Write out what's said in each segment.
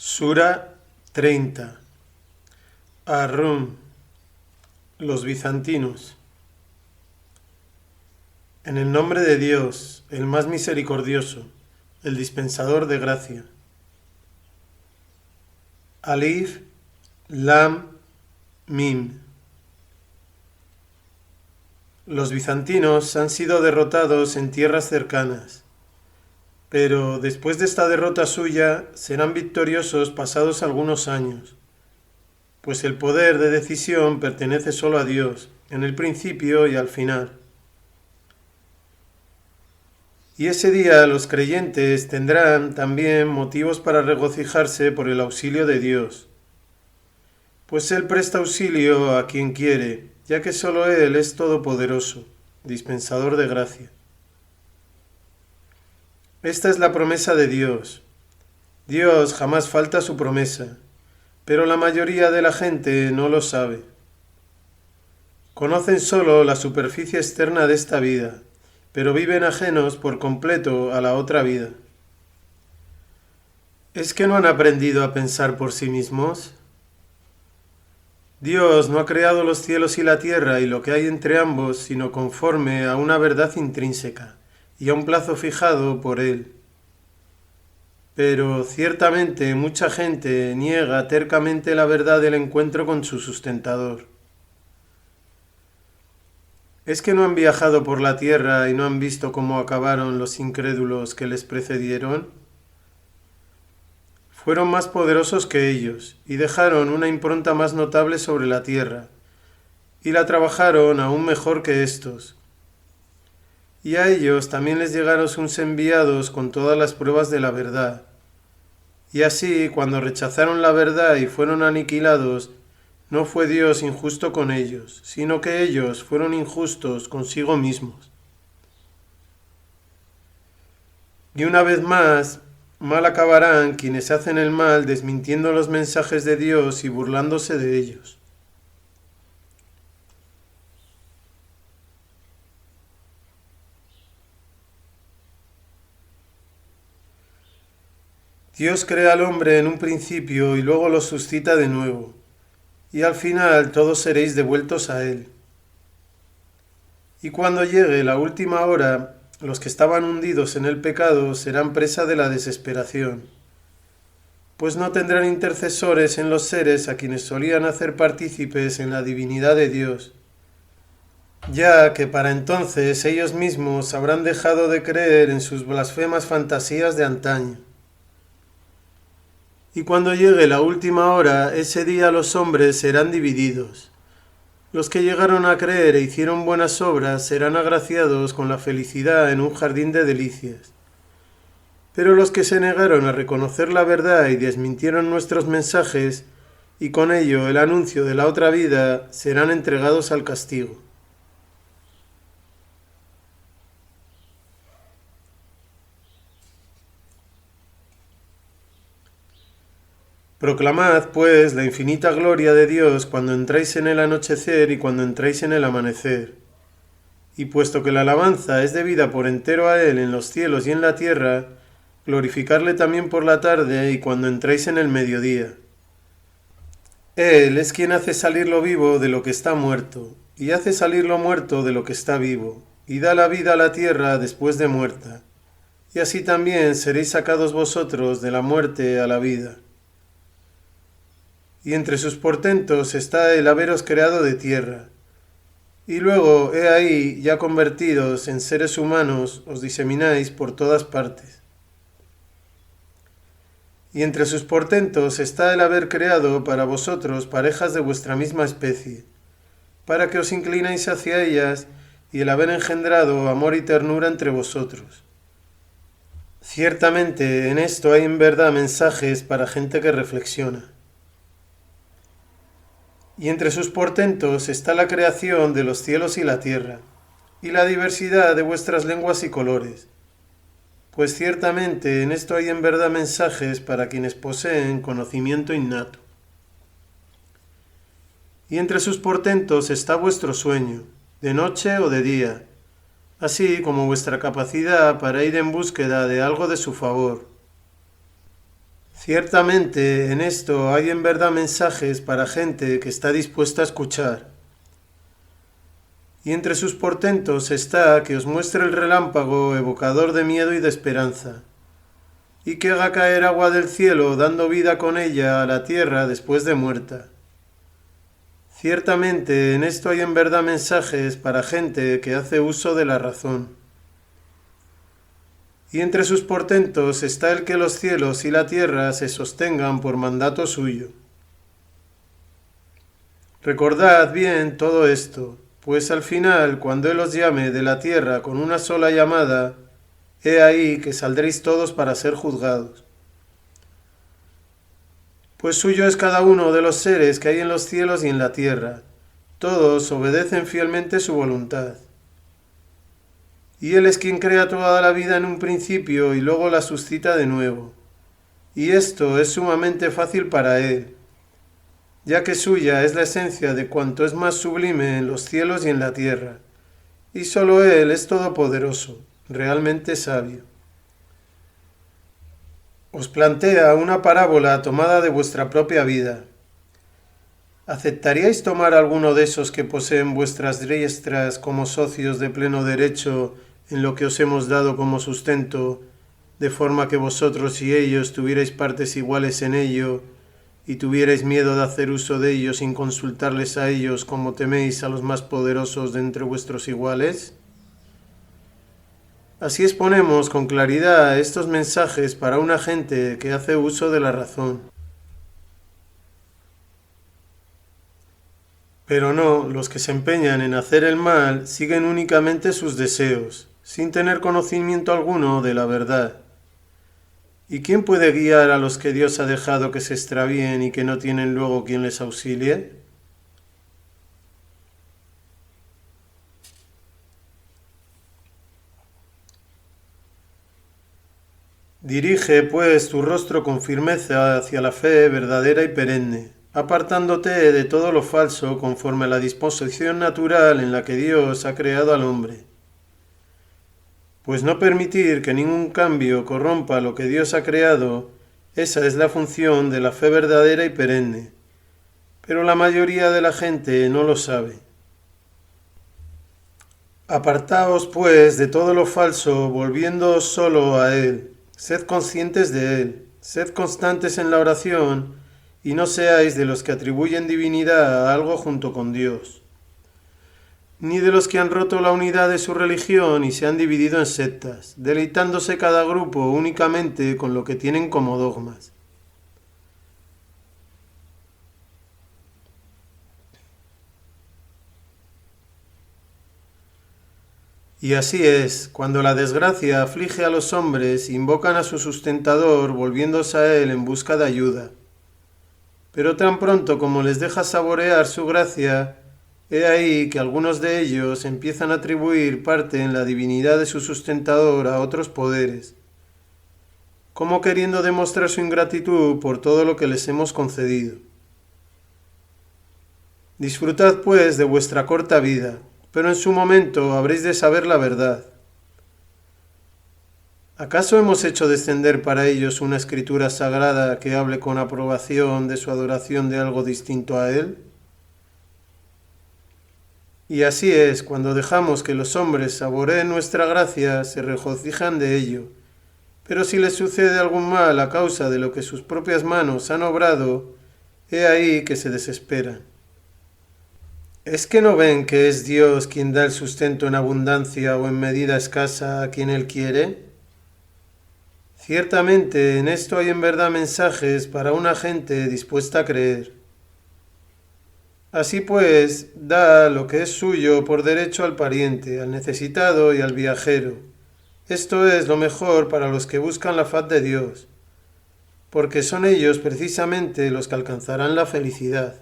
Sura 30. Ar-Rum, los bizantinos. En el nombre de Dios, el más misericordioso, el dispensador de gracia. Alif, Lam, Mim. Los bizantinos han sido derrotados en tierras cercanas, pero después de esta derrota suya serán victoriosos pasados algunos años, pues el poder de decisión pertenece solo a Dios, en el principio y al final. Y ese día los creyentes tendrán también motivos para regocijarse por el auxilio de Dios, pues Él presta auxilio a quien quiere, ya que solo Él es todopoderoso, dispensador de gracia. Esta es la promesa de Dios. Dios jamás falta a su promesa, pero la mayoría de la gente no lo sabe. Conocen solo la superficie externa de esta vida, pero viven ajenos por completo a la otra vida. ¿Es que no han aprendido a pensar por sí mismos? Dios no ha creado los cielos y la tierra y lo que hay entre ambos, sino conforme a una verdad intrínseca y a un plazo fijado por Él. Pero ciertamente mucha gente niega tercamente la verdad del encuentro con su sustentador. ¿Es que no han viajado por la tierra y no han visto cómo acabaron los incrédulos que les precedieron? Fueron más poderosos que ellos y dejaron una impronta más notable sobre la tierra, y la trabajaron aún mejor que éstos. Y a ellos también les llegaron sus enviados con todas las pruebas de la verdad. Y así, cuando rechazaron la verdad y fueron aniquilados, no fue Dios injusto con ellos, sino que ellos fueron injustos consigo mismos. Y una vez más, mal acabarán quienes hacen el mal desmintiendo los mensajes de Dios y burlándose de ellos. Dios crea al hombre en un principio y luego lo suscita de nuevo, y al final todos seréis devueltos a Él. Y cuando llegue la última hora, los que estaban hundidos en el pecado serán presa de la desesperación, pues no tendrán intercesores en los seres a quienes solían hacer partícipes en la divinidad de Dios, ya que para entonces ellos mismos habrán dejado de creer en sus blasfemas fantasías de antaño. Y cuando llegue la última hora, ese día los hombres serán divididos. Los que llegaron a creer e hicieron buenas obras serán agraciados con la felicidad en un jardín de delicias. Pero los que se negaron a reconocer la verdad y desmintieron nuestros mensajes, y con ello el anuncio de la otra vida, serán entregados al castigo. Proclamad, pues, la infinita gloria de Dios cuando entráis en el anochecer y cuando entráis en el amanecer. Y puesto que la alabanza es debida por entero a Él en los cielos y en la tierra, glorificarle también por la tarde y cuando entráis en el mediodía. Él es quien hace salir lo vivo de lo que está muerto, y hace salir lo muerto de lo que está vivo, y da la vida a la tierra después de muerta. Y así también seréis sacados vosotros de la muerte a la vida. Y entre sus portentos está el haberos creado de tierra. Y luego, he ahí, ya convertidos en seres humanos, os disemináis por todas partes. Y entre sus portentos está el haber creado para vosotros parejas de vuestra misma especie, para que os inclinéis hacia ellas, y el haber engendrado amor y ternura entre vosotros. Ciertamente, en esto hay en verdad mensajes para gente que reflexiona. Y entre sus portentos está la creación de los cielos y la tierra, y la diversidad de vuestras lenguas y colores. Pues ciertamente en esto hay en verdad mensajes para quienes poseen conocimiento innato. Y entre sus portentos está vuestro sueño, de noche o de día, así como vuestra capacidad para ir en búsqueda de algo de su favor. Ciertamente en esto hay en verdad mensajes para gente que está dispuesta a escuchar. Y entre sus portentos está que os muestre el relámpago evocador de miedo y de esperanza, y que haga caer agua del cielo dando vida con ella a la tierra después de muerta. Ciertamente en esto hay en verdad mensajes para gente que hace uso de la razón. Y entre sus portentos está el que los cielos y la tierra se sostengan por mandato suyo. Recordad bien todo esto, pues al final, cuando Él os llame de la tierra con una sola llamada, he ahí que saldréis todos para ser juzgados. Pues suyo es cada uno de los seres que hay en los cielos y en la tierra. Todos obedecen fielmente su voluntad. Y Él es quien crea toda la vida en un principio y luego la suscita de nuevo. Y esto es sumamente fácil para Él, ya que suya es la esencia de cuanto es más sublime en los cielos y en la tierra. Y solo Él es todopoderoso, realmente sabio. Os plantea una parábola tomada de vuestra propia vida. ¿Aceptaríais tomar alguno de esos que poseen vuestras diestras como socios de pleno derecho en lo que os hemos dado como sustento, de forma que vosotros y ellos tuvierais partes iguales en ello, y tuvierais miedo de hacer uso de ellos sin consultarles a ellos como teméis a los más poderosos de entre vuestros iguales? Así exponemos con claridad estos mensajes para una gente que hace uso de la razón. Pero no, los que se empeñan en hacer el mal siguen únicamente sus deseos, sin tener conocimiento alguno de la verdad. ¿Y quién puede guiar a los que Dios ha dejado que se extravíen y que no tienen luego quien les auxilie? Dirige, pues, tu rostro con firmeza hacia la fe verdadera y perenne, apartándote de todo lo falso conforme a la disposición natural en la que Dios ha creado al hombre. Pues no permitir que ningún cambio corrompa lo que Dios ha creado, esa es la función de la fe verdadera y perenne. Pero la mayoría de la gente no lo sabe. Apartaos, pues, de todo lo falso, volviéndoos solo a Él. Sed conscientes de Él, sed constantes en la oración, y no seáis de los que atribuyen divinidad a algo junto con Dios, ni de los que han roto la unidad de su religión y se han dividido en sectas, deleitándose cada grupo únicamente con lo que tienen como dogmas. Y así es, cuando la desgracia aflige a los hombres, invocan a su sustentador volviéndose a él en busca de ayuda. Pero tan pronto como les deja saborear su gracia, he ahí que algunos de ellos empiezan a atribuir parte en la divinidad de su sustentador a otros poderes, como queriendo demostrar su ingratitud por todo lo que les hemos concedido. Disfrutad pues de vuestra corta vida, pero en su momento habréis de saber la verdad. ¿Acaso hemos hecho descender para ellos una escritura sagrada que hable con aprobación de su adoración de algo distinto a Él? Y así es, cuando dejamos que los hombres saboreen nuestra gracia, se regocijan de ello. Pero si les sucede algún mal a causa de lo que sus propias manos han obrado, he ahí que se desesperan. ¿Es que no ven que es Dios quien da el sustento en abundancia o en medida escasa a quien Él quiere? Ciertamente en esto hay en verdad mensajes para una gente dispuesta a creer. Así pues, da lo que es suyo por derecho al pariente, al necesitado y al viajero. Esto es lo mejor para los que buscan la faz de Dios, porque son ellos precisamente los que alcanzarán la felicidad.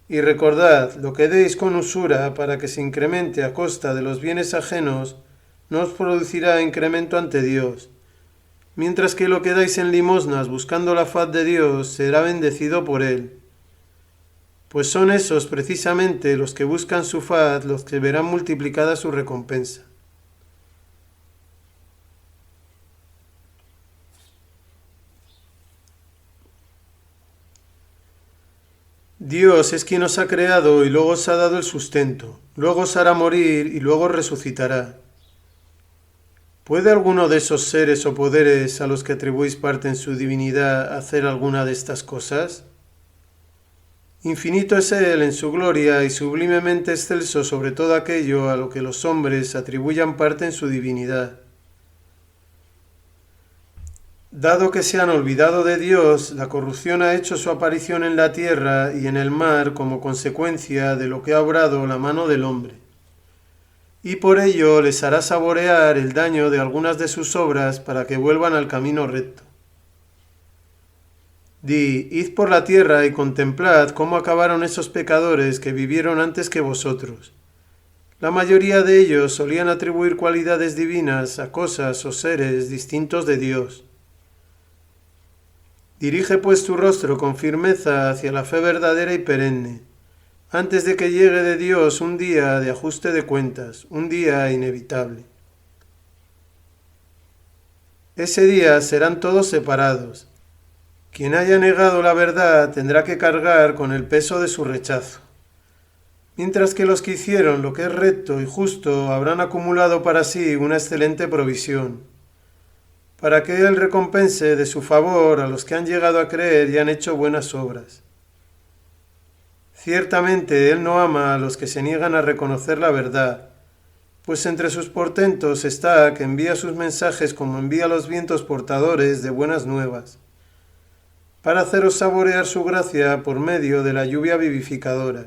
Y recordad, lo que deis con usura para que se incremente a costa de los bienes ajenos, no os producirá incremento ante Dios, mientras que lo que dais en limosnas buscando la faz de Dios será bendecido por Él. Pues son esos precisamente los que buscan su faz los que verán multiplicada su recompensa. Dios es quien os ha creado y luego os ha dado el sustento, luego os hará morir y luego os resucitará. ¿Puede alguno de esos seres o poderes a los que atribuís parte en su divinidad hacer alguna de estas cosas? Infinito es Él en su gloria y sublimemente excelso sobre todo aquello a lo que los hombres atribuyan parte en su divinidad. Dado que se han olvidado de Dios, la corrupción ha hecho su aparición en la tierra y en el mar como consecuencia de lo que ha obrado la mano del hombre. Y por ello les hará saborear el daño de algunas de sus obras para que vuelvan al camino recto. Di, id por la tierra y contemplad cómo acabaron esos pecadores que vivieron antes que vosotros. La mayoría de ellos solían atribuir cualidades divinas a cosas o seres distintos de Dios. Dirige pues tu rostro con firmeza hacia la fe verdadera y perenne, antes de que llegue de Dios un día de ajuste de cuentas, un día inevitable. Ese día serán todos separados. Quien haya negado la verdad tendrá que cargar con el peso de su rechazo, mientras que los que hicieron lo que es recto y justo habrán acumulado para sí una excelente provisión, para que Él recompense de su favor a los que han llegado a creer y han hecho buenas obras. Ciertamente Él no ama a los que se niegan a reconocer la verdad, pues entre sus portentos está que envía sus mensajes como envía los vientos portadores de buenas nuevas, para haceros saborear su gracia por medio de la lluvia vivificadora,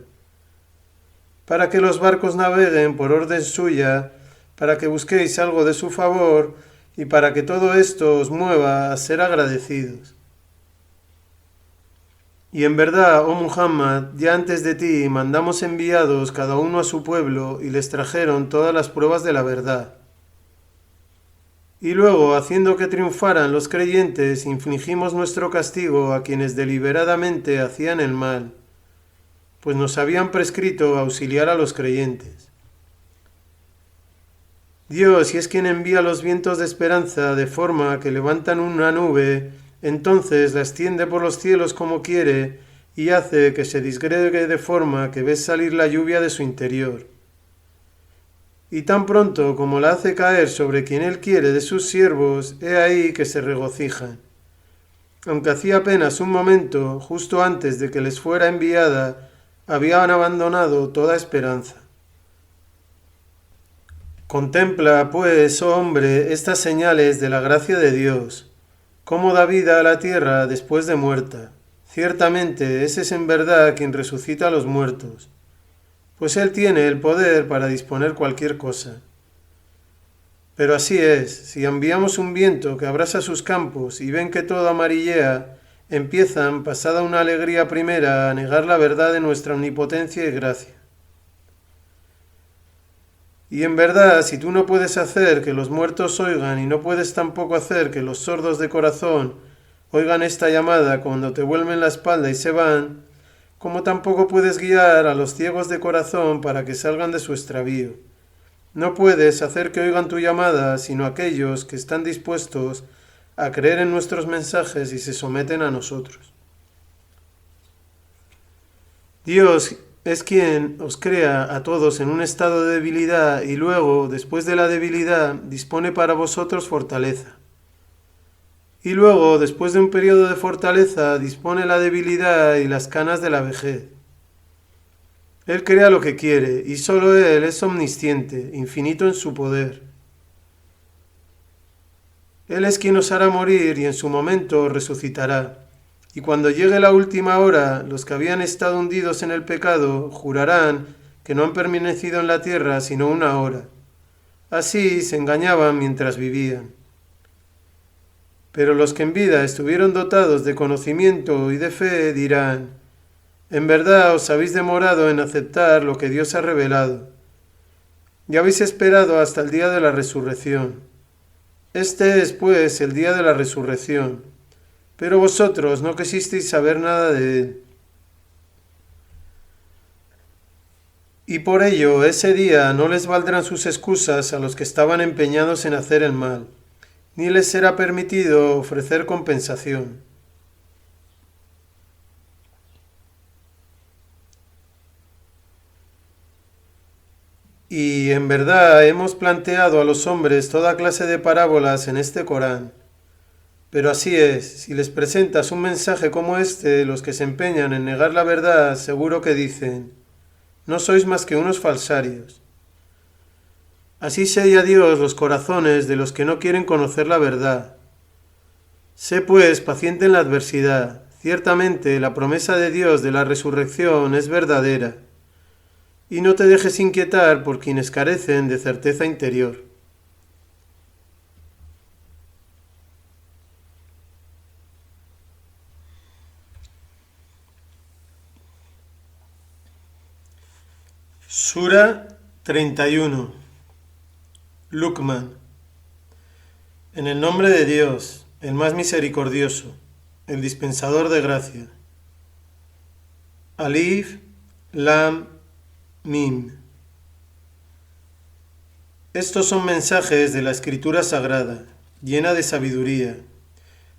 para que los barcos naveguen por orden suya, para que busquéis algo de su favor, y para que todo esto os mueva a ser agradecidos. Y en verdad, oh Muhammad, ya antes de ti mandamos enviados cada uno a su pueblo y les trajeron todas las pruebas de la verdad. Y luego, haciendo que triunfaran los creyentes, infligimos nuestro castigo a quienes deliberadamente hacían el mal, pues nos habían prescrito auxiliar a los creyentes. Dios, si es quien envía los vientos de esperanza de forma que levantan una nube, entonces la extiende por los cielos como quiere y hace que se disgregue de forma que ves salir la lluvia de su interior. Y tan pronto como la hace caer sobre quien Él quiere de sus siervos, he ahí que se regocijan. Aunque hacía apenas un momento, justo antes de que les fuera enviada, habían abandonado toda esperanza. Contempla, pues, oh hombre, estas señales de la gracia de Dios, cómo da vida a la tierra después de muerta. Ciertamente, ese es en verdad quien resucita a los muertos, pues Él tiene el poder para disponer cualquier cosa. Pero así es, si enviamos un viento que abrasa sus campos y ven que todo amarillea, empiezan, pasada una alegría primera, a negar la verdad de nuestra omnipotencia y gracia. Y en verdad, si tú no puedes hacer que los muertos oigan y no puedes tampoco hacer que los sordos de corazón oigan esta llamada cuando te vuelven la espalda y se van, como tampoco puedes guiar a los ciegos de corazón para que salgan de su extravío. No puedes hacer que oigan tu llamada sino aquellos que están dispuestos a creer en nuestros mensajes y se someten a nosotros. Dios es quien os crea a todos en un estado de debilidad y luego, después de la debilidad, dispone para vosotros fortaleza. Y luego, después de un periodo de fortaleza, dispone la debilidad y las canas de la vejez. Él crea lo que quiere y solo Él es omnisciente, infinito en su poder. Él es quien os hará morir y en su momento os resucitará. Y cuando llegue la última hora, los que habían estado hundidos en el pecado jurarán que no han permanecido en la tierra sino una hora. Así se engañaban mientras vivían. Pero los que en vida estuvieron dotados de conocimiento y de fe dirán: en verdad os habéis demorado en aceptar lo que Dios ha revelado. Ya habéis esperado hasta el día de la resurrección. Este es, pues, el día de la resurrección. Pero vosotros no quisisteis saber nada de él. Y por ello ese día no les valdrán sus excusas a los que estaban empeñados en hacer el mal, ni les será permitido ofrecer compensación. Y en verdad hemos planteado a los hombres toda clase de parábolas en este Corán. Pero así es, si les presentas un mensaje como este, los que se empeñan en negar la verdad seguro que dicen, no sois más que unos falsarios. Así sella Dios los corazones de los que no quieren conocer la verdad. Sé pues paciente en la adversidad. Ciertamente la promesa de Dios de la resurrección es verdadera. Y no te dejes inquietar por quienes carecen de certeza interior. Sura 31. Luqman. En el nombre de Dios, el más misericordioso, el dispensador de gracia. Alif, Lam, Mim. Estos son mensajes de la Escritura Sagrada, llena de sabiduría,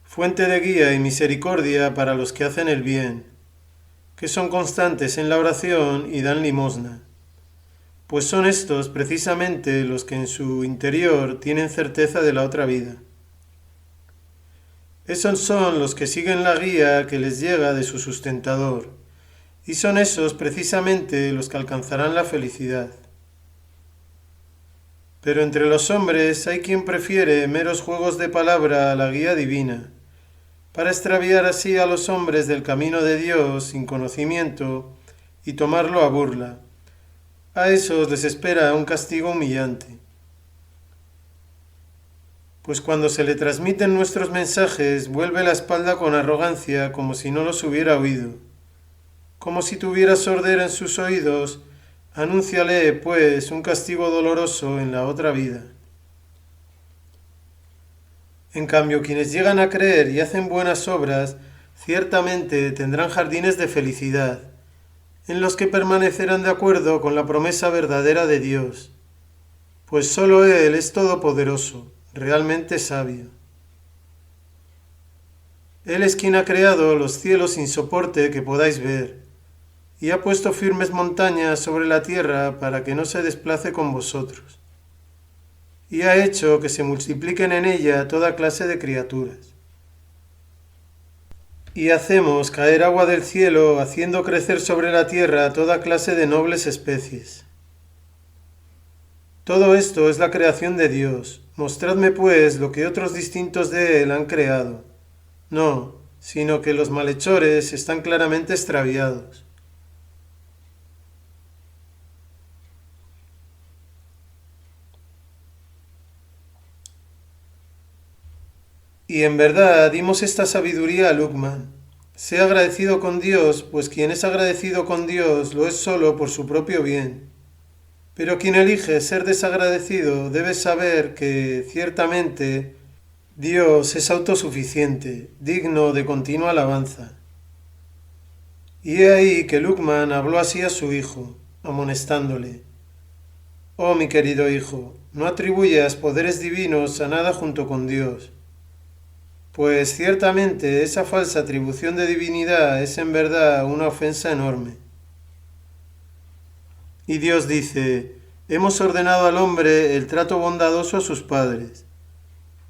fuente de guía y misericordia para los que hacen el bien, que son constantes en la oración y dan limosna, pues son estos precisamente los que en su interior tienen certeza de la otra vida. Esos son los que siguen la guía que les llega de su sustentador, y son esos precisamente los que alcanzarán la felicidad. Pero entre los hombres hay quien prefiere meros juegos de palabra a la guía divina, para extraviar así a los hombres del camino de Dios sin conocimiento y tomarlo a burla. A esos les espera un castigo humillante. Pues cuando se le transmiten nuestros mensajes, vuelve la espalda con arrogancia como si no los hubiera oído. Como si tuviera sordera en sus oídos, anúnciale, pues, un castigo doloroso en la otra vida. En cambio, quienes llegan a creer y hacen buenas obras, ciertamente tendrán jardines de felicidad, en los que permanecerán de acuerdo con la promesa verdadera de Dios, pues sólo Él es todopoderoso, realmente sabio. Él es quien ha creado los cielos sin soporte que podáis ver, y ha puesto firmes montañas sobre la tierra para que no se desplace con vosotros, y ha hecho que se multipliquen en ella toda clase de criaturas. Y hacemos caer agua del cielo, haciendo crecer sobre la tierra toda clase de nobles especies. Todo esto es la creación de Dios. Mostradme pues lo que otros distintos de Él han creado. No, sino que los malhechores están claramente extraviados. Y en verdad dimos esta sabiduría a Luqman. Sé agradecido con Dios, pues quien es agradecido con Dios lo es solo por su propio bien. Pero quien elige ser desagradecido debe saber que, ciertamente, Dios es autosuficiente, digno de continua alabanza. Y he ahí que Luqman habló así a su hijo, amonestándole: Oh mi querido hijo, no atribuyas poderes divinos a nada junto con Dios, pues ciertamente esa falsa atribución de divinidad es en verdad una ofensa enorme. Y Dios dice: hemos ordenado al hombre el trato bondadoso a sus padres.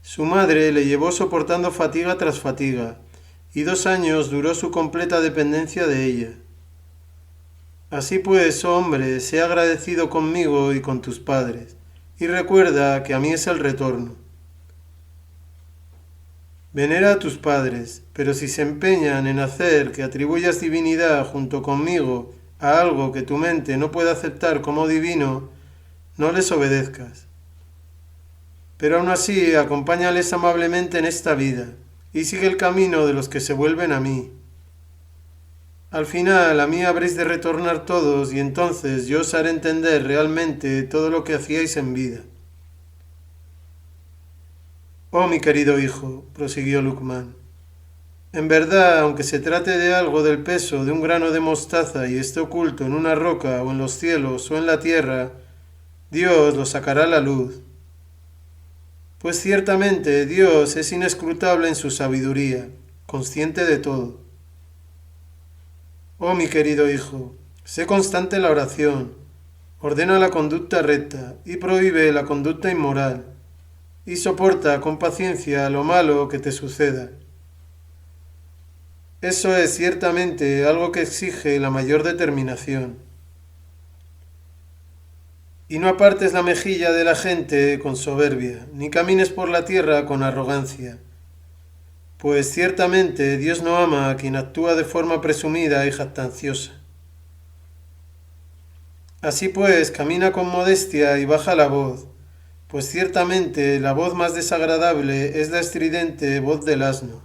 Su madre le llevó soportando fatiga tras fatiga, y 2 años duró su completa dependencia de ella. Así pues, oh hombre, sé agradecido conmigo y con tus padres, y recuerda que a mí es el retorno. Venera a tus padres, pero si se empeñan en hacer que atribuyas divinidad junto conmigo a algo que tu mente no puede aceptar como divino, no les obedezcas. Pero aún así, acompáñales amablemente en esta vida, y sigue el camino de los que se vuelven a mí. Al final, a mí habréis de retornar todos, y entonces yo os haré entender realmente todo lo que hacíais en vida. Oh mi querido hijo, prosiguió Luqman, en verdad, aunque se trate de algo del peso de un grano de mostaza y esté oculto en una roca o en los cielos o en la tierra, Dios lo sacará a la luz. Pues ciertamente Dios es inescrutable en su sabiduría, consciente de todo. Oh mi querido hijo, sé constante en la oración, ordena la conducta recta y prohíbe la conducta inmoral, y soporta con paciencia lo malo que te suceda. Eso es ciertamente algo que exige la mayor determinación. Y no apartes la mejilla de la gente con soberbia, ni camines por la tierra con arrogancia, pues ciertamente Dios no ama a quien actúa de forma presumida y jactanciosa. Así pues, camina con modestia y baja la voz, pues ciertamente la voz más desagradable es la estridente voz del asno.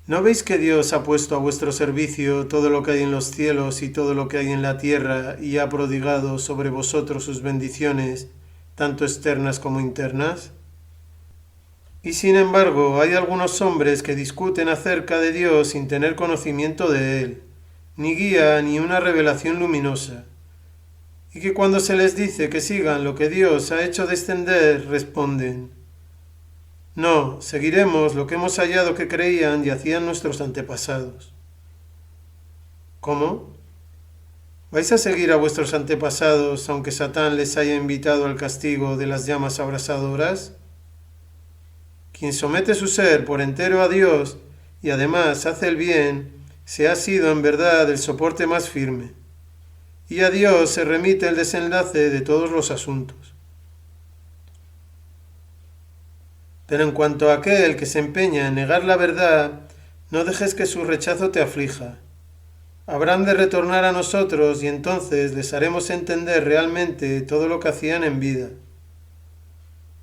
¿No veis que Dios ha puesto a vuestro servicio todo lo que hay en los cielos y todo lo que hay en la tierra y ha prodigado sobre vosotros sus bendiciones, tanto externas como internas? Y sin embargo, hay algunos hombres que discuten acerca de Dios sin tener conocimiento de Él, ni guía ni una revelación luminosa, y que cuando se les dice que sigan lo que Dios ha hecho descender, responden: no, seguiremos lo que hemos hallado que creían y hacían nuestros antepasados. ¿Cómo? ¿Vais a seguir a vuestros antepasados aunque Satán les haya invitado al castigo de las llamas abrasadoras? Quien somete su ser por entero a Dios y además hace el bien, se ha sido en verdad el soporte más firme, y a Dios se remite el desenlace de todos los asuntos. Pero en cuanto a aquel que se empeña en negar la verdad, no dejes que su rechazo te aflija. Habrán de retornar a nosotros y entonces les haremos entender realmente todo lo que hacían en vida.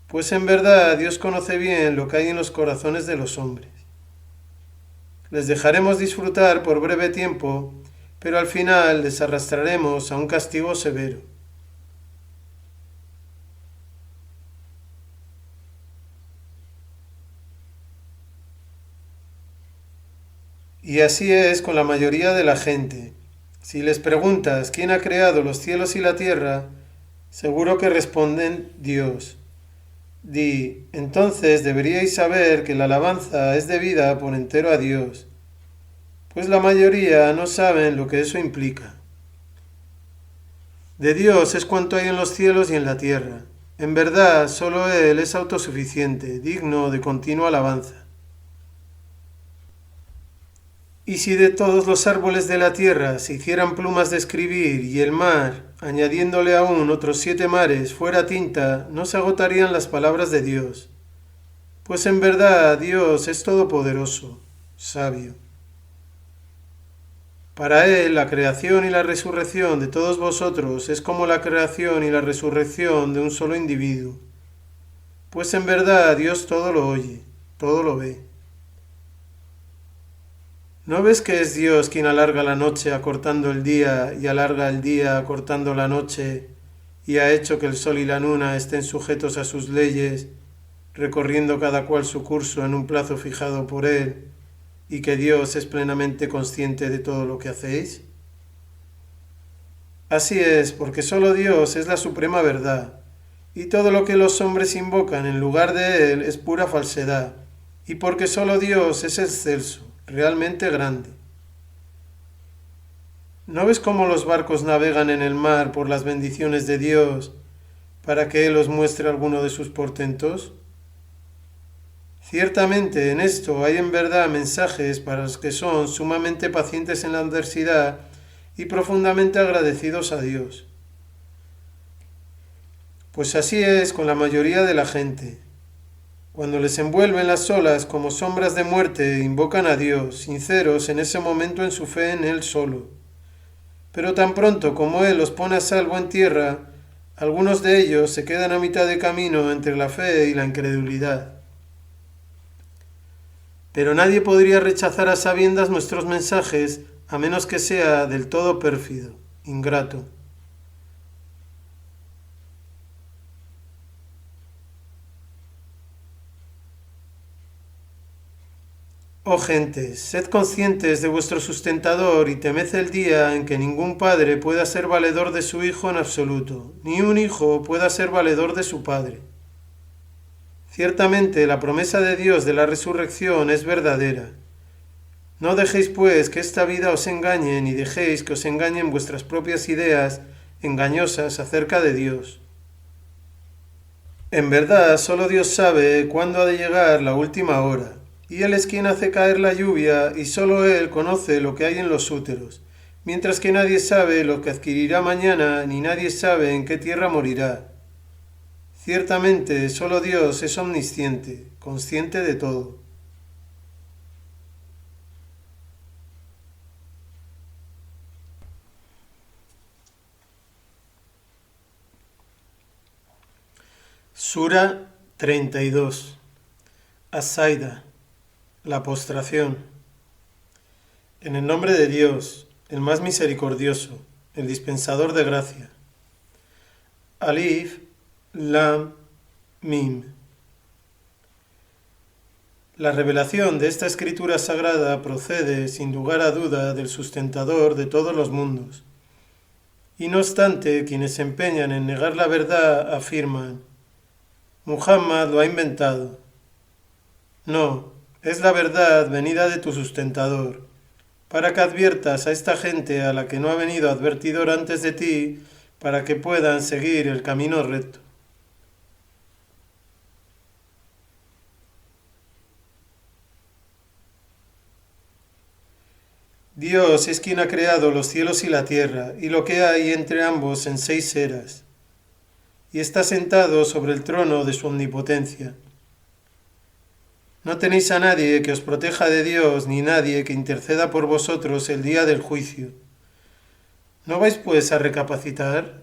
Pues en verdad Dios conoce bien lo que hay en los corazones de los hombres. Les dejaremos disfrutar por breve tiempo, pero al final les arrastraremos a un castigo severo. Y así es con la mayoría de la gente. Si les preguntas quién ha creado los cielos y la tierra, seguro que responden Dios. Di, entonces deberíais saber que la alabanza es debida por entero a Dios, pues la mayoría no saben lo que eso implica. De Dios es cuanto hay en los cielos y en la tierra. En verdad, solo Él es autosuficiente, digno de continua alabanza. Y si de todos los árboles de la tierra se hicieran plumas de escribir y el mar, añadiéndole aún otros 7 mares, fuera tinta, no se agotarían las palabras de Dios. Pues en verdad Dios es todopoderoso, sabio. Para Él la creación y la resurrección de todos vosotros es como la creación y la resurrección de un solo individuo. Pues en verdad Dios todo lo oye, todo lo ve. ¿No ves que es Dios quien alarga la noche acortando el día y alarga el día acortando la noche y ha hecho que el sol y la luna estén sujetos a sus leyes, recorriendo cada cual su curso en un plazo fijado por Él, y que Dios es plenamente consciente de todo lo que hacéis? Así es, porque solo Dios es la suprema verdad, y todo lo que los hombres invocan en lugar de Él es pura falsedad, y porque solo Dios es excelso, realmente grande. ¿No ves cómo los barcos navegan en el mar por las bendiciones de Dios para que Él os muestre alguno de sus portentos? Ciertamente en esto hay en verdad mensajes para los que son sumamente pacientes en la adversidad y profundamente agradecidos a Dios. Pues así es con la mayoría de la gente. Cuando les envuelven las olas como sombras de muerte, invocan a Dios, sinceros en ese momento en su fe en Él solo. Pero tan pronto como Él los pone a salvo en tierra, algunos de ellos se quedan a mitad de camino entre la fe y la incredulidad. Pero nadie podría rechazar a sabiendas nuestros mensajes a menos que sea del todo pérfido, ingrato. Oh gentes, sed conscientes de vuestro sustentador y temed el día en que ningún padre pueda ser valedor de su hijo en absoluto, ni un hijo pueda ser valedor de su padre. Ciertamente la promesa de Dios de la resurrección es verdadera. No dejéis pues que esta vida os engañe, ni dejéis que os engañen vuestras propias ideas engañosas acerca de Dios. En verdad, solo Dios sabe cuándo ha de llegar la última hora, y Él es quien hace caer la lluvia, y solo Él conoce lo que hay en los úteros, mientras que nadie sabe lo que adquirirá mañana, ni nadie sabe en qué tierra morirá. Ciertamente, solo Dios es omnisciente, consciente de todo. Sura 32. As-Saida, la postración. En el nombre de Dios, el más misericordioso, el dispensador de gracia. Alif, Lam, Mim. La revelación de esta escritura sagrada procede, sin lugar a duda, del sustentador de todos los mundos. Y no obstante, quienes se empeñan en negar la verdad afirman: Muhammad lo ha inventado. No, es la verdad venida de tu sustentador, para que adviertas a esta gente a la que no ha venido advertidor antes de ti, para que puedan seguir el camino recto. Dios es quien ha creado los cielos y la tierra, y lo que hay entre ambos en 6 eras, y está sentado sobre el trono de su omnipotencia. No tenéis a nadie que os proteja de Dios, ni nadie que interceda por vosotros el día del juicio. ¿No vais pues a recapacitar?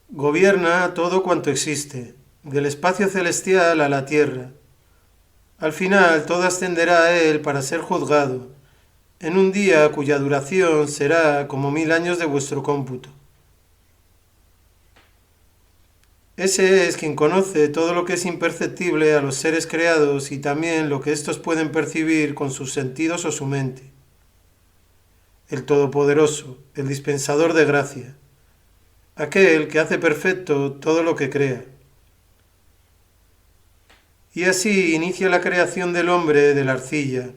Gobierna todo cuanto existe, del espacio celestial a la tierra. Al final todo ascenderá a Él para ser juzgado, en un día cuya duración será como 1000 años de vuestro cómputo. Ese es quien conoce todo lo que es imperceptible a los seres creados y también lo que éstos pueden percibir con sus sentidos o su mente. El Todopoderoso, el dispensador de gracia, aquel que hace perfecto todo lo que crea. Y así inicia la creación del hombre de la arcilla.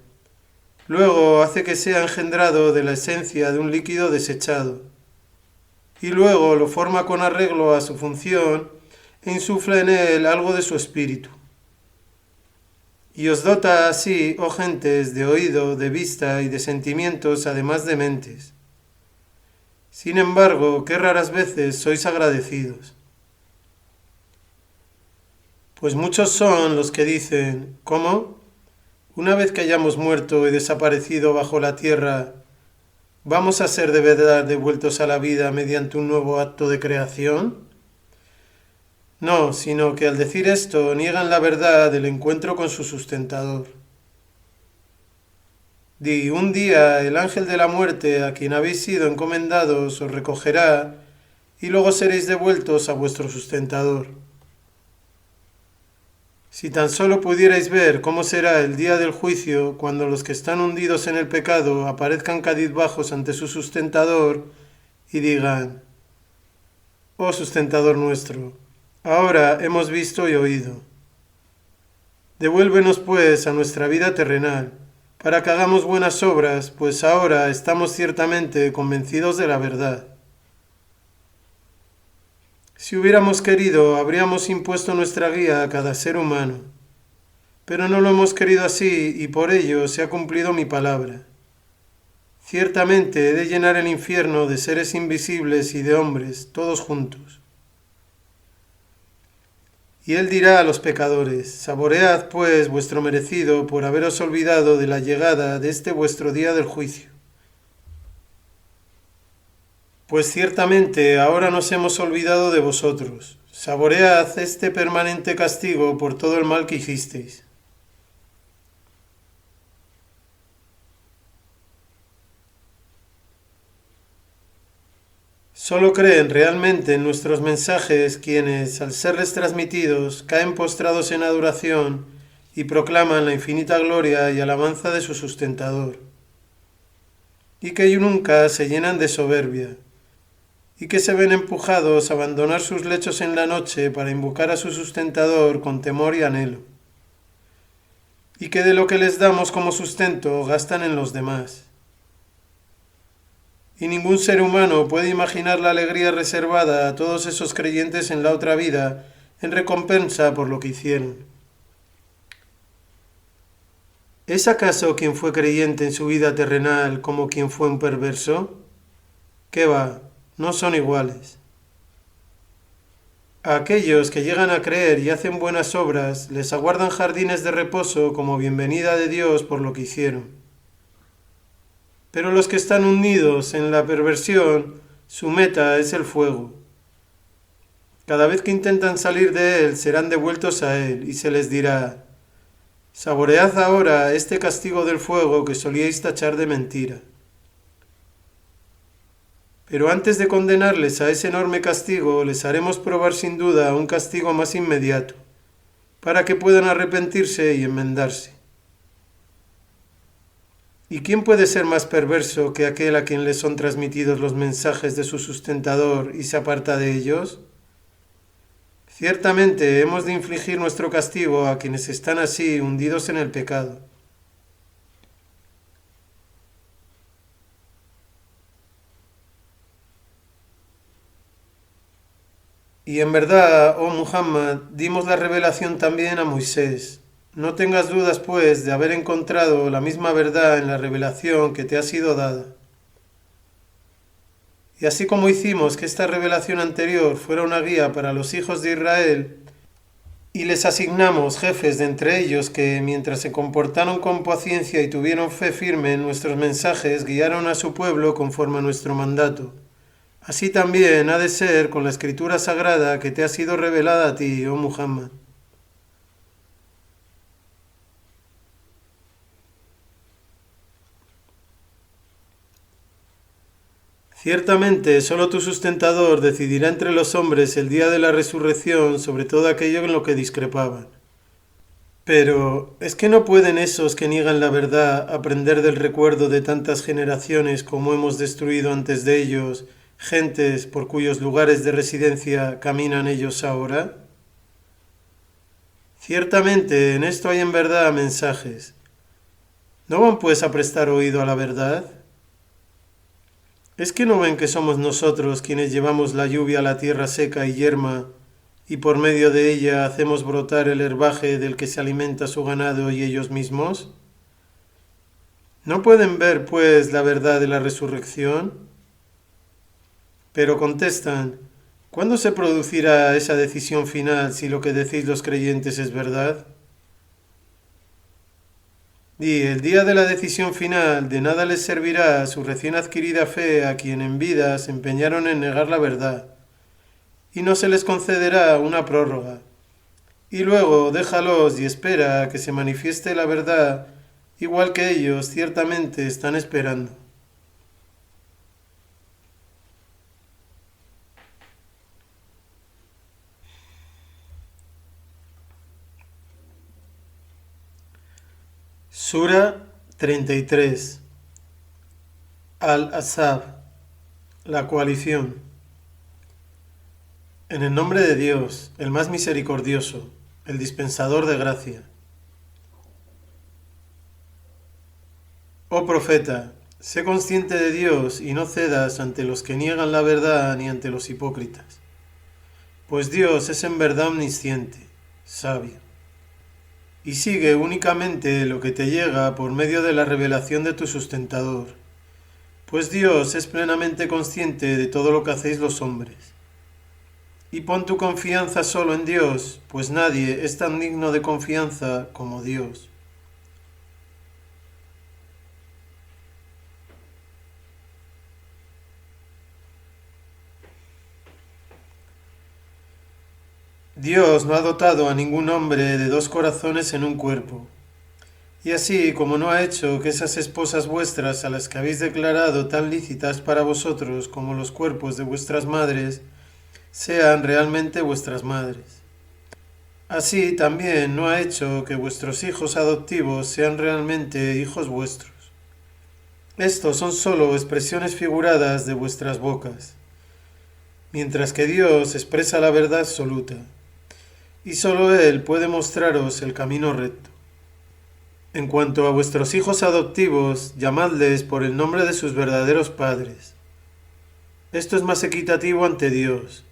Luego hace que sea engendrado de la esencia de un líquido desechado. Y luego lo forma con arreglo a su función e insufla en él algo de su espíritu. Y os dota así, oh gentes, de oído, de vista y de sentimientos, además de mentes. Sin embargo, qué raras veces sois agradecidos. Pues muchos son los que dicen: ¿cómo? Una vez que hayamos muerto y desaparecido bajo la tierra, ¿vamos a ser de verdad devueltos a la vida mediante un nuevo acto de creación? No, sino que al decir esto niegan la verdad del encuentro con su sustentador. Di, un día el ángel de la muerte a quien habéis sido encomendados os recogerá y luego seréis devueltos a vuestro sustentador. Si tan solo pudierais ver cómo será el día del juicio cuando los que están hundidos en el pecado aparezcan cabizbajos ante su sustentador y digan: Oh sustentador nuestro, ahora hemos visto y oído. Devuélvenos pues a nuestra vida terrenal, para que hagamos buenas obras, pues ahora estamos ciertamente convencidos de la verdad. Si hubiéramos querido, habríamos impuesto nuestra guía a cada ser humano, pero no lo hemos querido así y por ello se ha cumplido mi palabra. Ciertamente he de llenar el infierno de seres invisibles y de hombres, todos juntos. Y él dirá a los pecadores: saboread pues vuestro merecido por haberos olvidado de la llegada de este vuestro día del juicio. Pues ciertamente ahora nos hemos olvidado de vosotros. Saboread este permanente castigo por todo el mal que hicisteis. Solo creen realmente en nuestros mensajes quienes, al serles transmitidos, caen postrados en adoración y proclaman la infinita gloria y alabanza de su sustentador, y que nunca se llenan de soberbia, y que se ven empujados a abandonar sus lechos en la noche para invocar a su sustentador con temor y anhelo, y que de lo que les damos como sustento gastan en los demás. Y ningún ser humano puede imaginar la alegría reservada a todos esos creyentes en la otra vida en recompensa por lo que hicieron. ¿Es acaso quien fue creyente en su vida terrenal como quien fue un perverso? ¿Qué va? No son iguales. A aquellos que llegan a creer y hacen buenas obras, les aguardan jardines de reposo como bienvenida de Dios por lo que hicieron. Pero los que están hundidos en la perversión, su meta es el fuego. Cada vez que intentan salir de él, serán devueltos a él, y se les dirá: saboread ahora este castigo del fuego que solíais tachar de mentira. Pero antes de condenarles a ese enorme castigo, les haremos probar sin duda un castigo más inmediato, para que puedan arrepentirse y enmendarse. ¿Y quién puede ser más perverso que aquel a quien le son transmitidos los mensajes de su sustentador y se aparta de ellos? Ciertamente hemos de infligir nuestro castigo a quienes están así hundidos en el pecado. Y en verdad, oh Muhammad, dimos la revelación también a Moisés. No tengas dudas, pues, de haber encontrado la misma verdad en la revelación que te ha sido dada. Y así como hicimos que esta revelación anterior fuera una guía para los hijos de Israel, y les asignamos jefes de entre ellos que, mientras se comportaron con paciencia y tuvieron fe firme en nuestros mensajes, guiaron a su pueblo conforme a nuestro mandato. Así también ha de ser con la escritura sagrada que te ha sido revelada a ti, oh Muhammad. Ciertamente, solo tu sustentador decidirá entre los hombres el día de la resurrección sobre todo aquello en lo que discrepaban. Pero, ¿es que no pueden esos que niegan la verdad aprender del recuerdo de tantas generaciones como hemos destruido antes de ellos, gentes por cuyos lugares de residencia caminan ellos ahora? Ciertamente, en esto hay en verdad mensajes. ¿No van pues a prestar oído a la verdad? ¿Es que no ven que somos nosotros quienes llevamos la lluvia a la tierra seca y yerma, y por medio de ella hacemos brotar el herbaje del que se alimenta su ganado y ellos mismos? ¿No pueden ver, pues, la verdad de la resurrección? Pero contestan: ¿cuándo se producirá esa decisión final si lo que decís los creyentes es verdad? Y el día de la decisión final de nada les servirá su recién adquirida fe a quien en vida se empeñaron en negar la verdad, y no se les concederá una prórroga. Y luego déjalos y espera a que se manifieste la verdad, igual que ellos ciertamente están esperando. Sura 33. Al-Ahzab, la coalición. En el nombre de Dios, el más misericordioso, el dispensador de gracia. Oh profeta, sé consciente de Dios y no cedas ante los que niegan la verdad ni ante los hipócritas, pues Dios es en verdad omnisciente, sabio. Y sigue únicamente lo que te llega por medio de la revelación de tu sustentador, pues Dios es plenamente consciente de todo lo que hacéis los hombres. Y pon tu confianza solo en Dios, pues nadie es tan digno de confianza como Dios. Dios no ha dotado a ningún hombre de dos corazones en un cuerpo. Y así como no ha hecho que esas esposas vuestras a las que habéis declarado tan lícitas para vosotros como los cuerpos de vuestras madres, sean realmente vuestras madres. Así también no ha hecho que vuestros hijos adoptivos sean realmente hijos vuestros. Estos son sólo expresiones figuradas de vuestras bocas. mientras que Dios expresa la verdad absoluta, y solo Él puede mostraros el camino recto. En cuanto a vuestros hijos adoptivos, llamadles por el nombre de sus verdaderos padres. Esto es más equitativo ante Dios.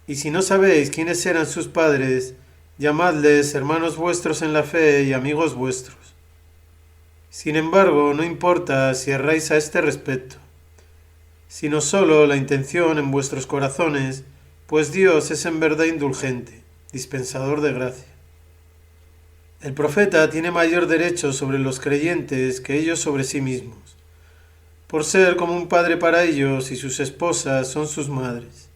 Y si no sabéis quiénes eran sus padres, llamadles hermanos vuestros en la fe y amigos vuestros. Sin embargo, no importa si erráis a este respecto, sino solo la intención en vuestros corazones, pues Dios es en verdad indulgente, dispensador de gracia. El profeta tiene mayor derecho sobre los creyentes que ellos sobre sí mismos, por ser como un padre para ellos y sus esposas son sus madres.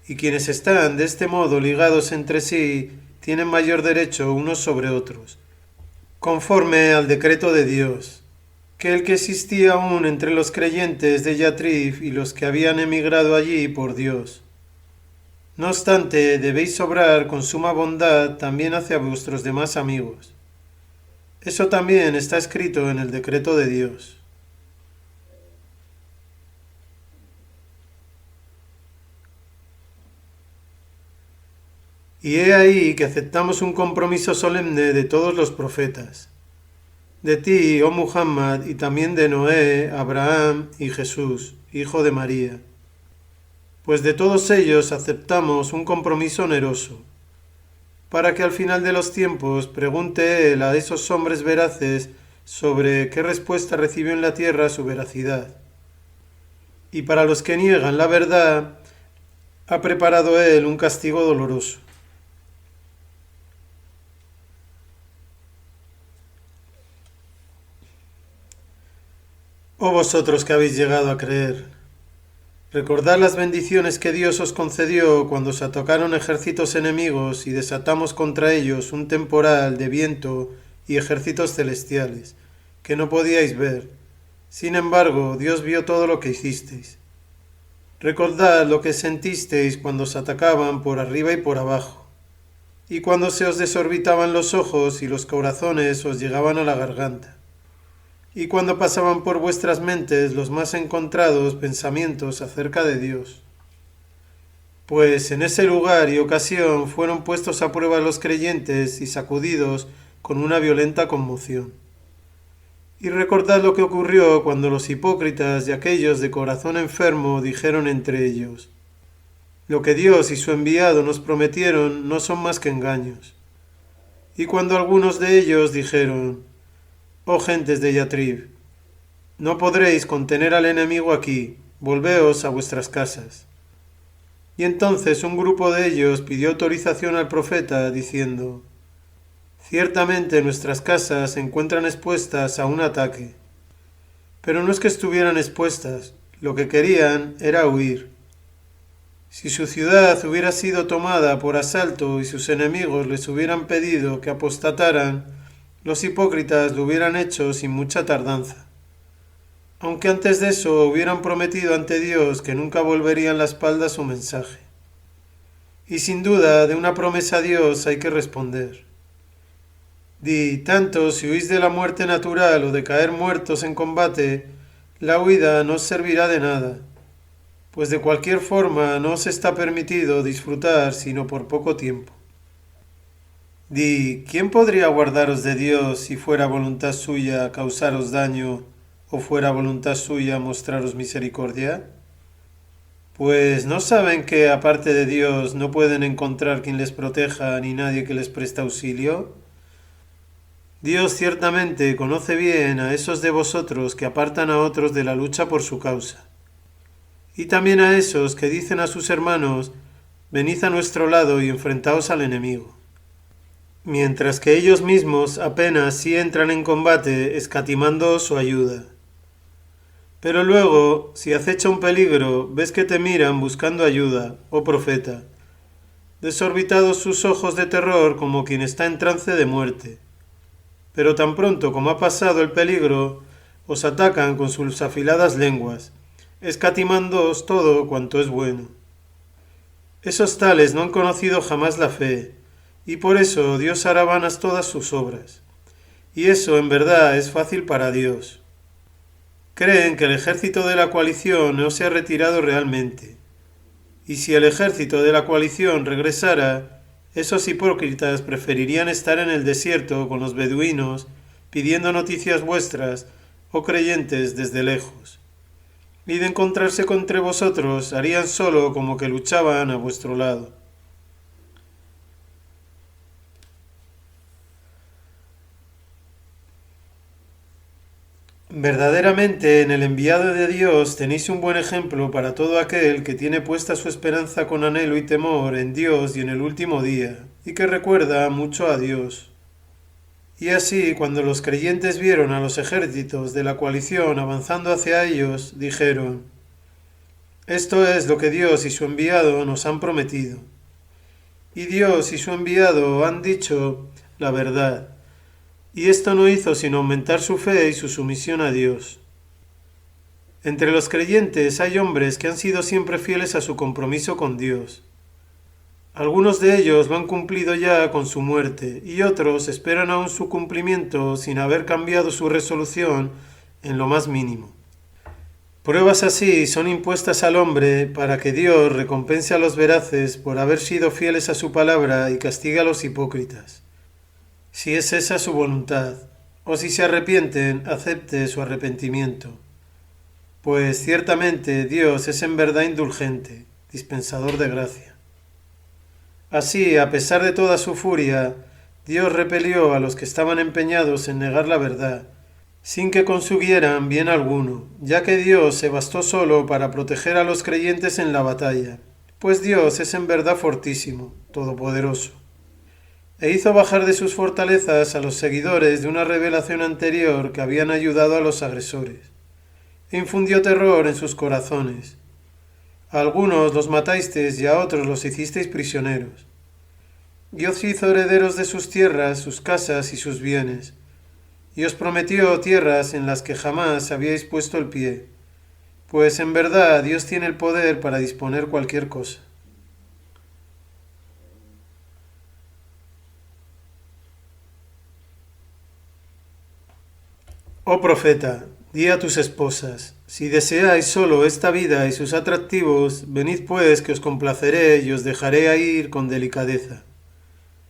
Y quienes están de este modo ligados entre sí tienen mayor derecho unos sobre otros, conforme al decreto de Dios, que el que existía aún entre los creyentes de Yatrib y los que habían emigrado allí por Dios. No obstante, debéis obrar con suma bondad también hacia vuestros demás amigos. Eso también está escrito en el decreto de Dios. Y he ahí que aceptamos un compromiso solemne de todos los profetas, de ti, oh Muhammad, y también de Noé, Abraham y Jesús, hijo de María. Pues de todos ellos aceptamos un compromiso oneroso, para que al final de los tiempos pregunte él a esos hombres veraces sobre qué respuesta recibió en la tierra su veracidad. Y para los que niegan la verdad, ha preparado él un castigo doloroso. Oh vosotros que habéis llegado a creer, recordad las bendiciones que Dios os concedió cuando se atacaron ejércitos enemigos y desatamos contra ellos un temporal de viento y ejércitos celestiales, que no podíais ver. Sin embargo, Dios vio todo lo que hicisteis. Recordad lo que sentisteis cuando os atacaban por arriba y por abajo, y cuando se os desorbitaban los ojos y los corazones os llegaban a la garganta, y cuando pasaban por vuestras mentes los más encontrados pensamientos acerca de Dios. Pues en ese lugar y ocasión fueron puestos a prueba los creyentes y sacudidos con una violenta conmoción. Y recordad lo que ocurrió cuando los hipócritas y aquellos de corazón enfermo dijeron entre ellos: lo que Dios y su enviado nos prometieron no son más que engaños. Y cuando algunos de ellos dijeron: oh gentes de Yatrib, no podréis contener al enemigo aquí, volveos a vuestras casas. Y entonces un grupo de ellos pidió autorización al profeta, diciendo: ciertamente nuestras casas se encuentran expuestas a un ataque. Pero no es que estuvieran expuestas, lo que querían era huir. Si su ciudad hubiera sido tomada por asalto y sus enemigos les hubieran pedido que apostataran, los hipócritas lo hubieran hecho sin mucha tardanza. Aunque antes de eso hubieran prometido ante Dios que nunca volverían la espalda a su mensaje. Y sin duda, de una promesa a Dios hay que responder. Di, tanto si huís de la muerte natural o de caer muertos en combate, la huida no os servirá de nada, pues de cualquier forma no os está permitido disfrutar sino por poco tiempo. Di, ¿quién podría guardaros de Dios si fuera voluntad suya causaros daño o fuera voluntad suya mostraros misericordia? Pues ¿no saben que aparte de Dios no pueden encontrar quien les proteja ni nadie que les preste auxilio? Dios ciertamente conoce bien a esos de vosotros que apartan a otros de la lucha por su causa, y también a esos que dicen a sus hermanos: venid a nuestro lado y enfrentaos al enemigo, mientras que ellos mismos apenas sí entran en combate escatimando su ayuda. Pero luego, si acecha un peligro, ves que te miran buscando ayuda, oh profeta, desorbitados sus ojos de terror como quien está en trance de muerte. Pero tan pronto como ha pasado el peligro, os atacan con sus afiladas lenguas, escatimándoos todo cuanto es bueno. Esos tales no han conocido jamás la fe, y por eso Dios hará vanas todas sus obras. Y eso en verdad es fácil para Dios. Creen que el ejército de la coalición no se ha retirado realmente, Y si el ejército de la coalición regresara, esos hipócritas preferirían estar en el desierto con los beduinos, pidiendo noticias vuestras, oh creyentes, desde lejos. Y de encontrarse entre vosotros, harían solo como que luchaban a vuestro lado. Verdaderamente en el enviado de Dios tenéis un buen ejemplo para todo aquel que tiene puesta su esperanza con anhelo y temor en Dios y en el último día, y que recuerda mucho a Dios. Y así, cuando los creyentes vieron a los ejércitos de la coalición avanzando hacia ellos, dijeron: Esto es lo que Dios y su enviado nos han prometido. Y Dios y su enviado han dicho la verdad. Y esto no hizo sino aumentar su fe y su sumisión a Dios. Entre los creyentes hay hombres que han sido siempre fieles a su compromiso con Dios. Algunos de ellos lo han cumplido ya con su muerte y otros esperan aún su cumplimiento sin haber cambiado su resolución en lo más mínimo. Pruebas así son impuestas al hombre para que Dios recompense a los veraces por haber sido fieles a su palabra y castigue a los hipócritas. Si es esa su voluntad, o si se arrepienten, acepte su arrepentimiento. Pues ciertamente Dios es en verdad indulgente, dispensador de gracia. Así, a pesar de toda su furia, Dios repelió a los que estaban empeñados en negar la verdad, sin que consiguieran bien alguno, ya que Dios se bastó solo para proteger a los creyentes en la batalla, pues Dios es en verdad fortísimo, todopoderoso. E hizo bajar de sus fortalezas a los seguidores de una revelación anterior que habían ayudado a los agresores, e infundió terror en sus corazones. A algunos los matasteis y a otros los hicisteis prisioneros. Y os hizo herederos de sus tierras, sus casas y sus bienes, y os prometió tierras en las que jamás habíais puesto el pie, pues en verdad Dios tiene el poder para disponer cualquier cosa. Oh profeta, di a tus esposas: si deseáis solo esta vida y sus atractivos, venid pues que os complaceré y os dejaré ir con delicadeza.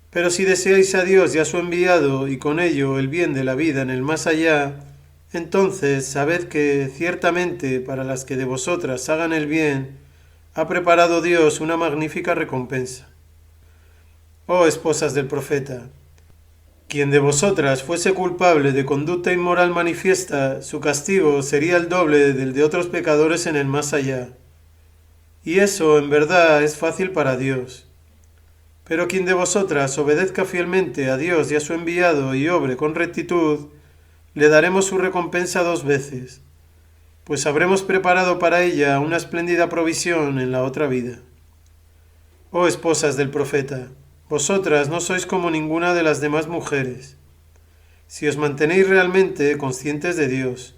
Pero si deseáis a Dios y a su enviado, y con ello el bien de la vida en el más allá, entonces sabed que, ciertamente, para las que de vosotras hagan el bien, ha preparado Dios una magnífica recompensa. Oh esposas del profeta, quien de vosotras fuese culpable de conducta inmoral manifiesta, su castigo sería el doble del de otros pecadores en el más allá. Y eso, en verdad, es fácil para Dios. Pero quien de vosotras obedezca fielmente a Dios y a su enviado y obre con rectitud, le daremos su recompensa 2 veces, pues habremos preparado para ella una espléndida provisión en la otra vida. Oh esposas del profeta, vosotras no sois como ninguna de las demás mujeres, si os mantenéis realmente conscientes de Dios.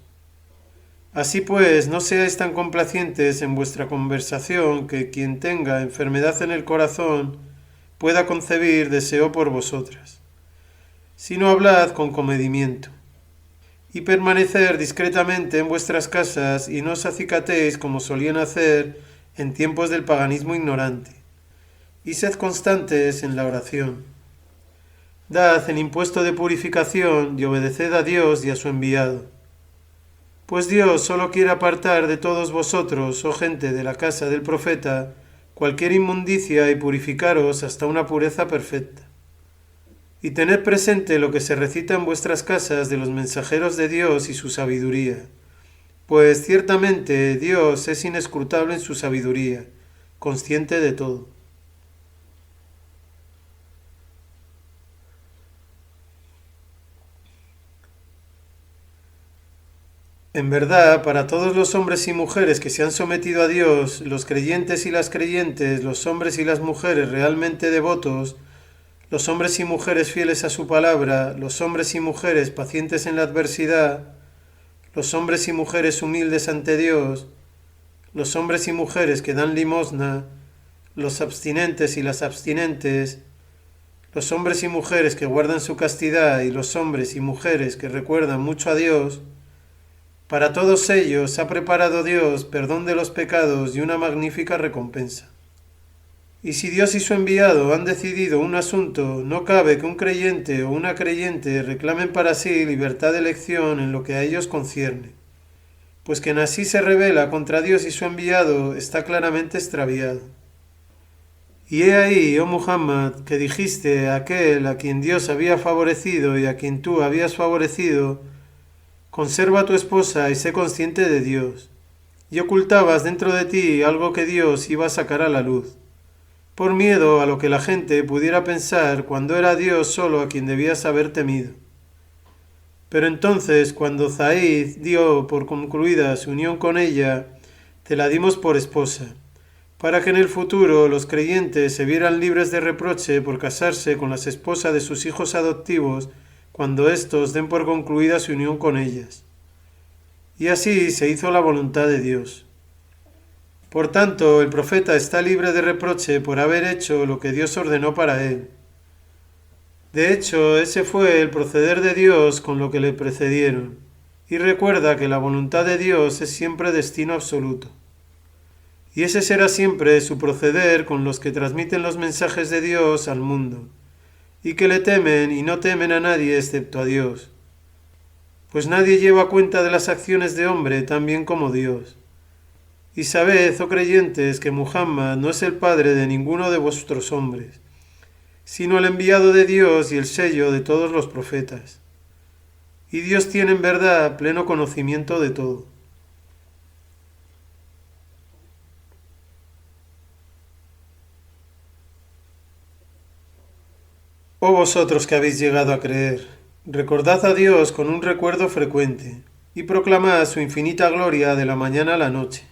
Así pues, no seáis tan complacientes en vuestra conversación que quien tenga enfermedad en el corazón pueda concebir deseo por vosotras, sino hablad con comedimiento. Y permanecer discretamente en vuestras casas y no os acicatéis como solían hacer en tiempos del paganismo ignorante. Y sed constantes en la oración. Dad el impuesto de purificación y obedeced a Dios y a su enviado. Pues Dios solo quiere apartar de todos vosotros, oh gente de la casa del profeta, cualquier inmundicia y purificaros hasta una pureza perfecta. Y tened presente lo que se recita en vuestras casas de los mensajeros de Dios y su sabiduría, pues ciertamente Dios es inescrutable en su sabiduría, consciente de todo. En verdad, para todos los hombres y mujeres que se han sometido a Dios, los creyentes y las creyentes, los hombres y las mujeres realmente devotos, los hombres y mujeres fieles a su palabra, los hombres y mujeres pacientes en la adversidad, los hombres y mujeres humildes ante Dios, los hombres y mujeres que dan limosna, los abstinentes y las abstinentes, los hombres y mujeres que guardan su castidad y los hombres y mujeres que recuerdan mucho a Dios, para todos ellos ha preparado Dios perdón de los pecados y una magnífica recompensa. Y si Dios y su enviado han decidido un asunto, no cabe que un creyente o una creyente reclamen para sí libertad de elección en lo que a ellos concierne, pues quien así se rebela contra Dios y su enviado está claramente extraviado. Y he ahí, oh Muhammad, que dijiste a aquel a quien Dios había favorecido y a quien tú habías favorecido, conserva a tu esposa y sé consciente de Dios. Y ocultabas dentro de ti algo que Dios iba a sacar a la luz, por miedo a lo que la gente pudiera pensar cuando era Dios solo a quien debías haber temido. Pero entonces, cuando Zaid dio por concluida su unión con ella, te la dimos por esposa, para que en el futuro los creyentes se vieran libres de reproche por casarse con las esposas de sus hijos adoptivos cuando éstos den por concluida su unión con ellas. Y así se hizo la voluntad de Dios. Por tanto, el profeta está libre de reproche por haber hecho lo que Dios ordenó para él. De hecho, ese fue el proceder de Dios con lo que le precedieron. Y recuerda que la voluntad de Dios es siempre destino absoluto. Y ese será siempre su proceder con los que transmiten los mensajes de Dios al mundo, y que le temen y no temen a nadie excepto a Dios. Pues nadie lleva cuenta de las acciones de hombre tan bien como Dios. Y sabed, oh creyentes, que Muhammad no es el padre de ninguno de vuestros hombres, sino el enviado de Dios y el sello de todos los profetas. Y Dios tiene en verdad pleno conocimiento de todo. Oh vosotros que habéis llegado a creer, recordad a Dios con un recuerdo frecuente, y proclamad su infinita gloria de la mañana a la noche.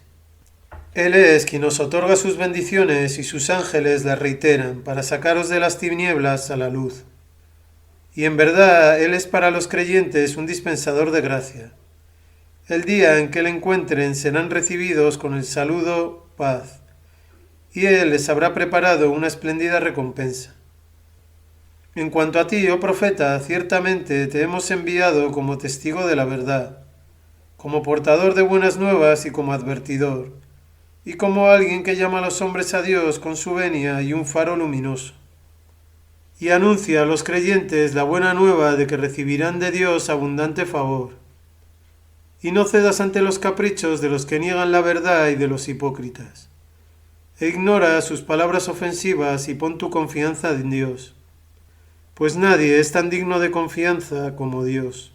Él es quien os otorga sus bendiciones y sus ángeles las reiteran para sacaros de las tinieblas a la luz. Y en verdad Él es para los creyentes un dispensador de gracia. El día en que le encuentren serán recibidos con el saludo paz, y Él les habrá preparado una espléndida recompensa. En cuanto a ti, oh profeta, ciertamente te hemos enviado como testigo de la verdad, como portador de buenas nuevas y como advertidor, y como alguien que llama a los hombres a Dios con su venia y un faro luminoso. Y anuncia a los creyentes la buena nueva de que recibirán de Dios abundante favor. Y no cedas ante los caprichos de los que niegan la verdad y de los hipócritas. E ignora sus palabras ofensivas y pon tu confianza en Dios, pues nadie es tan digno de confianza como Dios.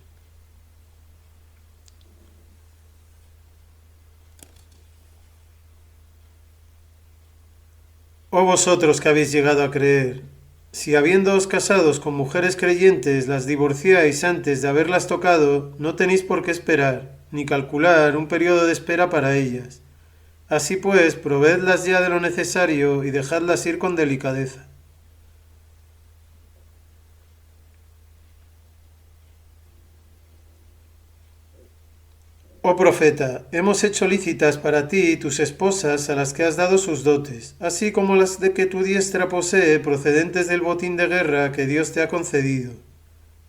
Oh vosotros que habéis llegado a creer, si habiéndoos casados con mujeres creyentes las divorciáis antes de haberlas tocado, no tenéis por qué esperar, ni calcular un periodo de espera para ellas. Así pues, proveedlas ya de lo necesario y dejadlas ir con delicadeza. Oh profeta, hemos hecho lícitas para ti tus esposas a las que has dado sus dotes, así como las de que tu diestra posee procedentes del botín de guerra que Dios te ha concedido.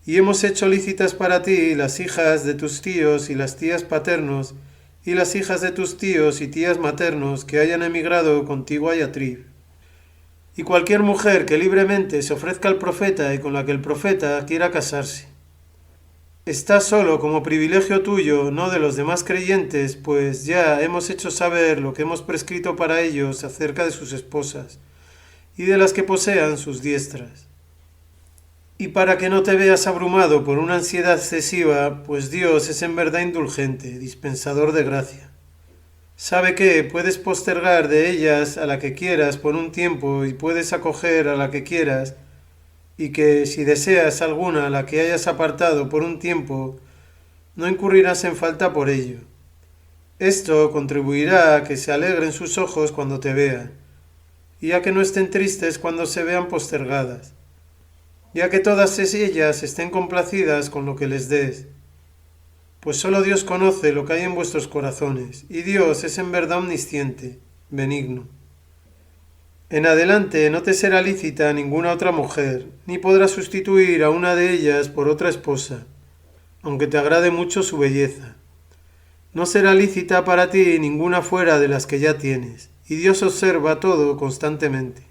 Y hemos hecho lícitas para ti las hijas de tus tíos y las tías paternos, y las hijas de tus tíos y tías maternos que hayan emigrado contigo a Yatrib. Y cualquier mujer que libremente se ofrezca al profeta y con la que el profeta quiera casarse. Está solo como privilegio tuyo, no de los demás creyentes, pues ya hemos hecho saber lo que hemos prescrito para ellos acerca de sus esposas y de las que posean sus diestras. Y para que no te veas abrumado por una ansiedad excesiva, pues Dios es en verdad indulgente, dispensador de gracia. Sabe que puedes postergar de ellas a la que quieras por un tiempo y puedes acoger a la que quieras, y que si deseas alguna a la que hayas apartado por un tiempo, no incurrirás en falta por ello. Esto contribuirá a que se alegren sus ojos cuando te vean, y a que no estén tristes cuando se vean postergadas, y a que todas ellas estén complacidas con lo que les des, pues solo Dios conoce lo que hay en vuestros corazones, y Dios es en verdad omnisciente, benigno. En adelante no te será lícita ninguna otra mujer, ni podrás sustituir a una de ellas por otra esposa, aunque te agrade mucho su belleza. No será lícita para ti ninguna fuera de las que ya tienes, y Dios observa todo constantemente.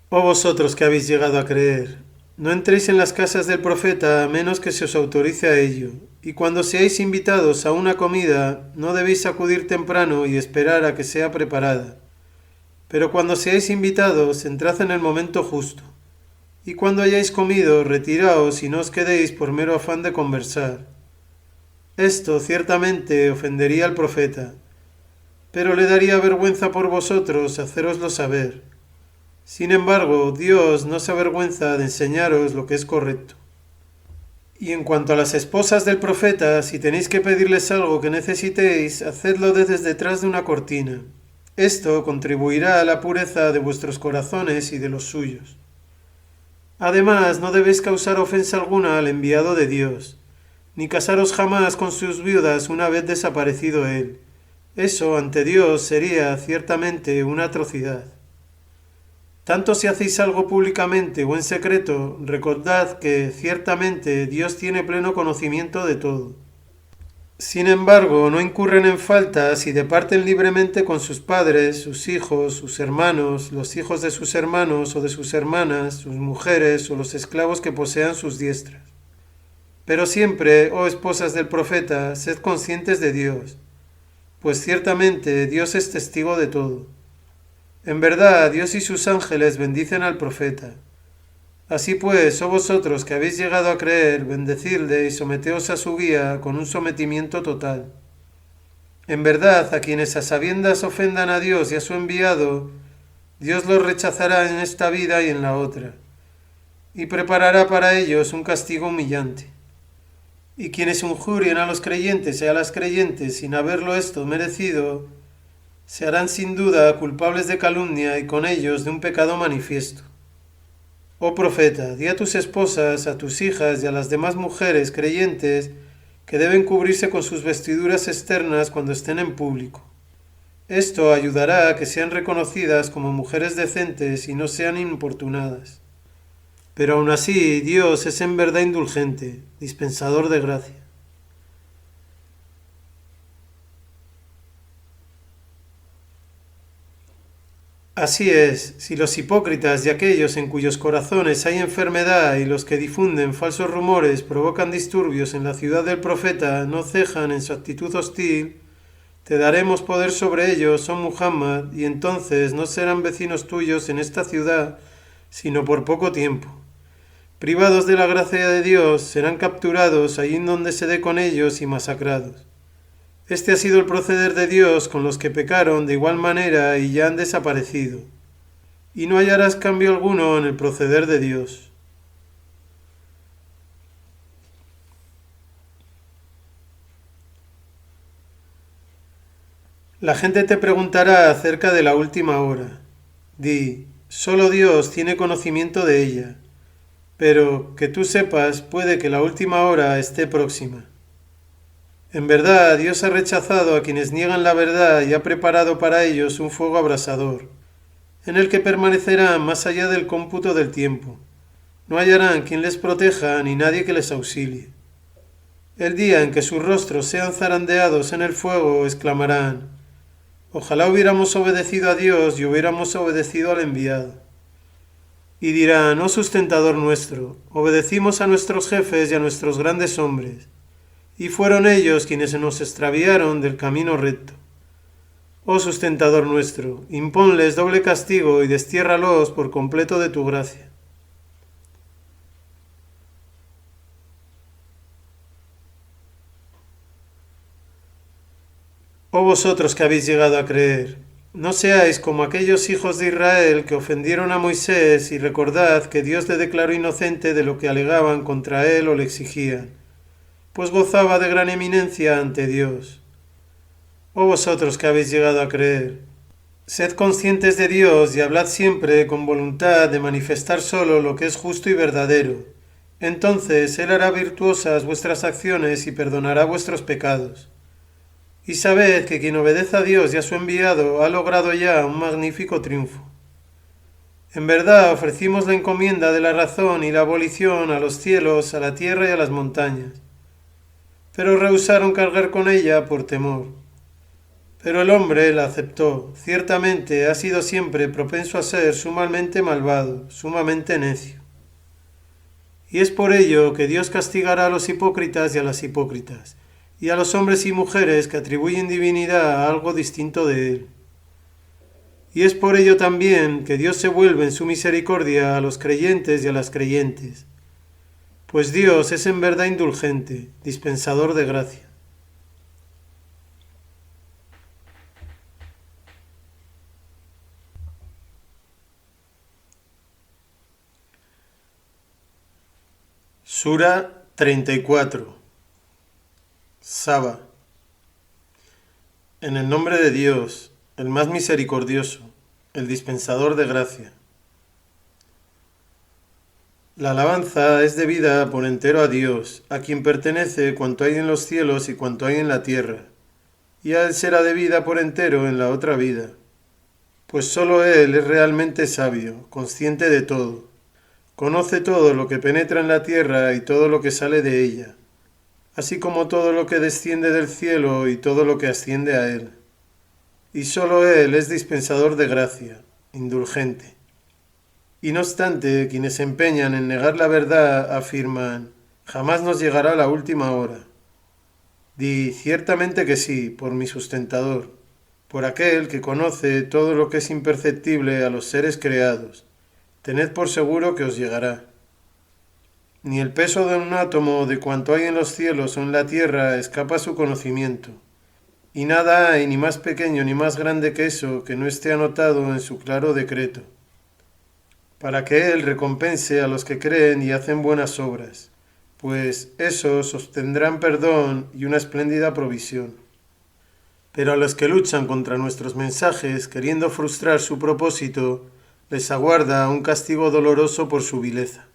Oh vosotros que habéis llegado a creer, no entréis en las casas del profeta a menos que se os autorice a ello, y cuando seáis invitados a una comida, no debéis acudir temprano y esperar a que sea preparada. Pero cuando seáis invitados, entrad en el momento justo, y cuando hayáis comido, retiraos y no os quedéis por mero afán de conversar. Esto ciertamente ofendería al profeta, pero le daría vergüenza por vosotros hacéroslo saber. Sin embargo, Dios no se avergüenza de enseñaros lo que es correcto. Y en cuanto a las esposas del profeta, si tenéis que pedirles algo que necesitéis, hacedlo desde detrás de una cortina. Esto contribuirá a la pureza de vuestros corazones y de los suyos. Además, no debéis causar ofensa alguna al enviado de Dios, ni casaros jamás con sus viudas una vez desaparecido él. Eso ante Dios sería ciertamente una atrocidad. Tanto si hacéis algo públicamente o en secreto, recordad que ciertamente Dios tiene pleno conocimiento de todo. Sin embargo, no incurren en falta si departen libremente con sus padres, sus hijos, sus hermanos, los hijos de sus hermanos o de sus hermanas, sus mujeres o los esclavos que posean sus diestras. Pero siempre, oh esposas del profeta, sed conscientes de Dios, pues ciertamente Dios es testigo de todo. En verdad, Dios y sus ángeles bendicen al profeta. Así pues, oh vosotros que habéis llegado a creer, bendecidle y someteos a su guía con un sometimiento total. En verdad, a quienes a sabiendas ofendan a Dios y a su enviado, Dios los rechazará en esta vida y en la otra, y preparará para ellos un castigo humillante. Y quienes injurien a los creyentes y a las creyentes sin haberlo esto merecido, se harán sin duda culpables de calumnia y con ellos de un pecado manifiesto. Oh profeta, di a tus esposas, a tus hijas y a las demás mujeres creyentes que deben cubrirse con sus vestiduras externas cuando estén en público. Esto ayudará a que sean reconocidas como mujeres decentes y no sean importunadas. Pero aún así, Dios es en verdad indulgente, dispensador de gracia. Así es, si los hipócritas y aquellos en cuyos corazones hay enfermedad y los que difunden falsos rumores provocan disturbios en la ciudad del profeta no cejan en su actitud hostil, te daremos poder sobre ellos, oh Muhammad, y entonces no serán vecinos tuyos en esta ciudad, sino por poco tiempo. Privados de la gracia de Dios, serán capturados allí en donde se dé con ellos y masacrados. Este ha sido el proceder de Dios con los que pecaron de igual manera y ya han desaparecido. Y no hallarás cambio alguno en el proceder de Dios. La gente te preguntará acerca de la última hora. Di, solo Dios tiene conocimiento de ella, pero que tú sepas puede que la última hora esté próxima. En verdad, Dios ha rechazado a quienes niegan la verdad y ha preparado para ellos un fuego abrasador, en el que permanecerán más allá del cómputo del tiempo. No hallarán quien les proteja ni nadie que les auxilie. El día en que sus rostros sean zarandeados en el fuego, exclamarán: ojalá hubiéramos obedecido a Dios y hubiéramos obedecido al enviado. Y dirán: oh sustentador nuestro, obedecimos a nuestros jefes y a nuestros grandes hombres, y fueron ellos quienes se nos extraviaron del camino recto. Oh sustentador nuestro, imponles doble castigo y destiérralos por completo de tu gracia. Oh vosotros que habéis llegado a creer, no seáis como aquellos hijos de Israel que ofendieron a Moisés y recordad que Dios le declaró inocente de lo que alegaban contra él o le exigían, pues gozaba de gran eminencia ante Dios. Oh vosotros que habéis llegado a creer, sed conscientes de Dios y hablad siempre con voluntad de manifestar solo lo que es justo y verdadero. Entonces Él hará virtuosas vuestras acciones y perdonará vuestros pecados. Y sabed que quien obedece a Dios y a su enviado ha logrado ya un magnífico triunfo. En verdad ofrecimos la encomienda de la razón y la abolición a los cielos, a la tierra y a las montañas, pero rehusaron cargar con ella por temor. Pero el hombre la aceptó. Ciertamente ha sido siempre propenso a ser sumamente malvado, sumamente necio. Y es por ello que Dios castigará a los hipócritas y a las hipócritas, y a los hombres y mujeres que atribuyen divinidad a algo distinto de Él. Y es por ello también que Dios se vuelve en su misericordia a los creyentes y a las creyentes, pues Dios es en verdad indulgente, dispensador de gracia. Sura 34. Saba. En el nombre de Dios, el más misericordioso, el dispensador de gracia. La alabanza es debida por entero a Dios, a quien pertenece cuanto hay en los cielos y cuanto hay en la tierra, y a Él será debida por entero en la otra vida, pues sólo Él es realmente sabio, consciente de todo, conoce todo lo que penetra en la tierra y todo lo que sale de ella, así como todo lo que desciende del cielo y todo lo que asciende a Él. Y sólo Él es dispensador de gracia, indulgente. Y no obstante, quienes se empeñan en negar la verdad afirman, jamás nos llegará la última hora. Di, ciertamente que sí, por mi sustentador, por aquel que conoce todo lo que es imperceptible a los seres creados. Tened por seguro que os llegará. Ni el peso de un átomo de cuanto hay en los cielos o en la tierra escapa a su conocimiento. Y nada hay ni más pequeño ni más grande que eso que no esté anotado en su claro decreto, para que Él recompense a los que creen y hacen buenas obras, pues esos obtendrán perdón y una espléndida provisión. Pero a los que luchan contra nuestros mensajes, queriendo frustrar su propósito, les aguarda un castigo doloroso por su vileza.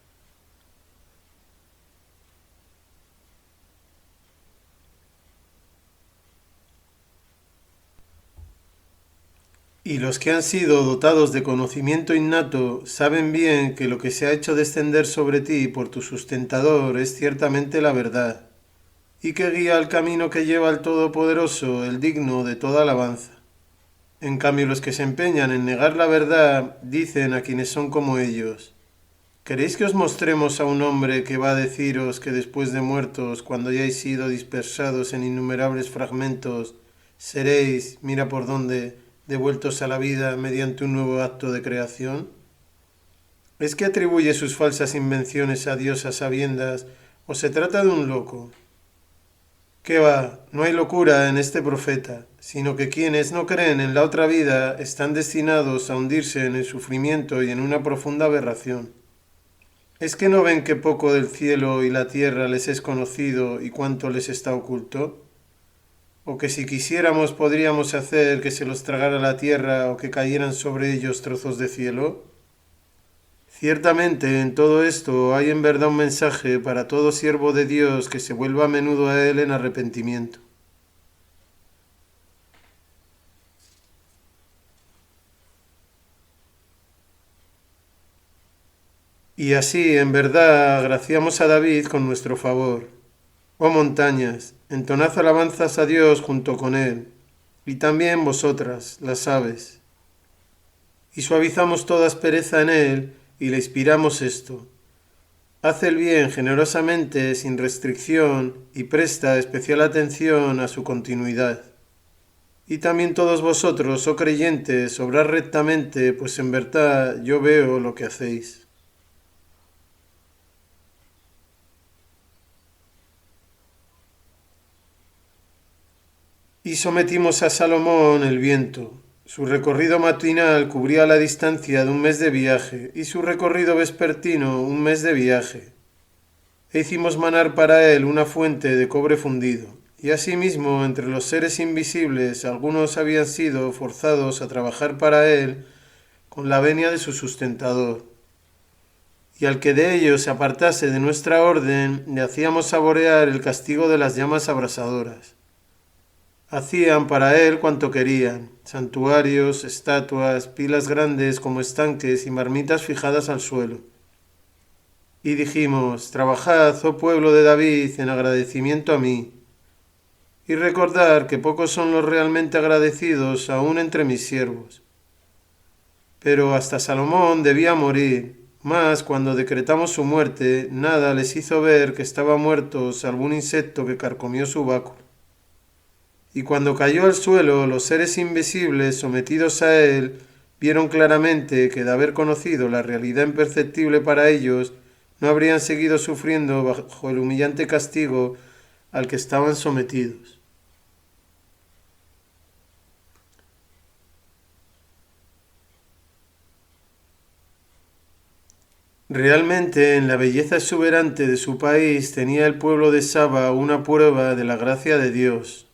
Y los que han sido dotados de conocimiento innato saben bien que lo que se ha hecho descender sobre ti por tu sustentador es ciertamente la verdad, y que guía el camino que lleva al Todopoderoso, el digno de toda alabanza. En cambio, los que se empeñan en negar la verdad dicen a quienes son como ellos, ¿queréis que os mostremos a un hombre que va a deciros que después de muertos, cuando hayáis sido dispersados en innumerables fragmentos, seréis, mira por dónde, devueltos a la vida mediante un nuevo acto de creación? ¿Es que atribuye sus falsas invenciones a Dios a sabiendas o se trata de un loco? ¿Qué va? No hay locura en este profeta, sino que quienes no creen en la otra vida están destinados a hundirse en el sufrimiento y en una profunda aberración. ¿Es que no ven que poco del cielo y la tierra les es conocido y cuánto les está oculto? ¿O que si quisiéramos podríamos hacer que se los tragara la tierra o que cayeran sobre ellos trozos de cielo? Ciertamente en todo esto hay en verdad un mensaje para todo siervo de Dios que se vuelva a menudo a Él en arrepentimiento. Y así, en verdad, agraciamos a David con nuestro favor. Oh montañas, entonad alabanzas a Dios junto con Él, y también vosotras, las aves. Y suavizamos toda aspereza en Él, y le inspiramos esto. Hace el bien generosamente, sin restricción, y presta especial atención a su continuidad. Y también todos vosotros, oh creyentes, obrad rectamente, pues en verdad yo veo lo que hacéis. Y sometimos a Salomón el viento. Su recorrido matinal cubría la distancia de un mes de viaje, y su recorrido vespertino un mes de viaje. E hicimos manar para él una fuente de cobre fundido. Y asimismo, entre los seres invisibles, algunos habían sido forzados a trabajar para él con la venia de su sustentador. Y al que de ellos se apartase de nuestra orden, le hacíamos saborear el castigo de las llamas abrasadoras. Hacían para él cuanto querían, santuarios, estatuas, pilas grandes como estanques y marmitas fijadas al suelo. Y dijimos, trabajad, oh pueblo de David, en agradecimiento a mí. y recordar que pocos son los realmente agradecidos aún entre mis siervos. Pero hasta Salomón debía morir, mas cuando decretamos su muerte, nada les hizo ver que estaba muerto salvo un insecto que carcomió su báculo. Y cuando cayó al suelo, los seres invisibles sometidos a él vieron claramente que de haber conocido la realidad imperceptible para ellos, no habrían seguido sufriendo bajo el humillante castigo al que estaban sometidos. Realmente, en la belleza exuberante de su país tenía el pueblo de Saba una prueba de la gracia de Dios.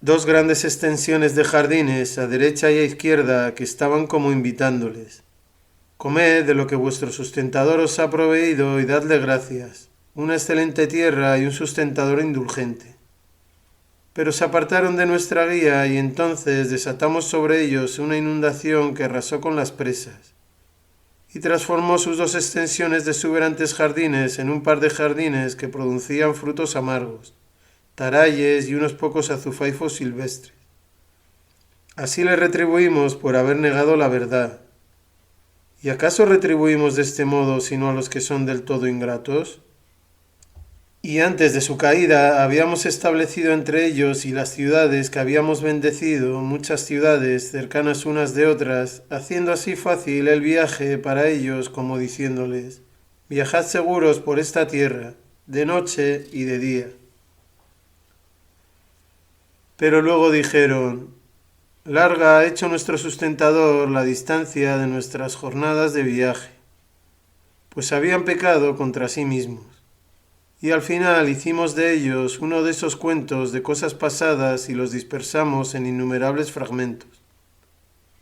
Dos grandes extensiones de jardines a derecha y a izquierda que estaban como invitándoles. Comed de lo que vuestro sustentador os ha proveído y dadle gracias. Una excelente tierra y un sustentador indulgente. Pero se apartaron de nuestra guía y entonces desatamos sobre ellos una inundación que arrasó con las presas y transformó sus dos extensiones de exuberantes jardines en un par de jardines que producían frutos amargos, taralles y unos pocos azufaifos silvestres. Así le retribuimos por haber negado la verdad. ¿Y acaso retribuimos de este modo sino a los que son del todo ingratos? Y antes de su caída habíamos establecido entre ellos y las ciudades que habíamos bendecido, muchas ciudades cercanas unas de otras, haciendo así fácil el viaje para ellos, como diciéndoles: viajad seguros por esta tierra, de noche y de día. Pero luego dijeron: larga ha hecho nuestro sustentador la distancia de nuestras jornadas de viaje, pues habían pecado contra sí mismos. Y al final hicimos de ellos uno de esos cuentos de cosas pasadas y los dispersamos en innumerables fragmentos.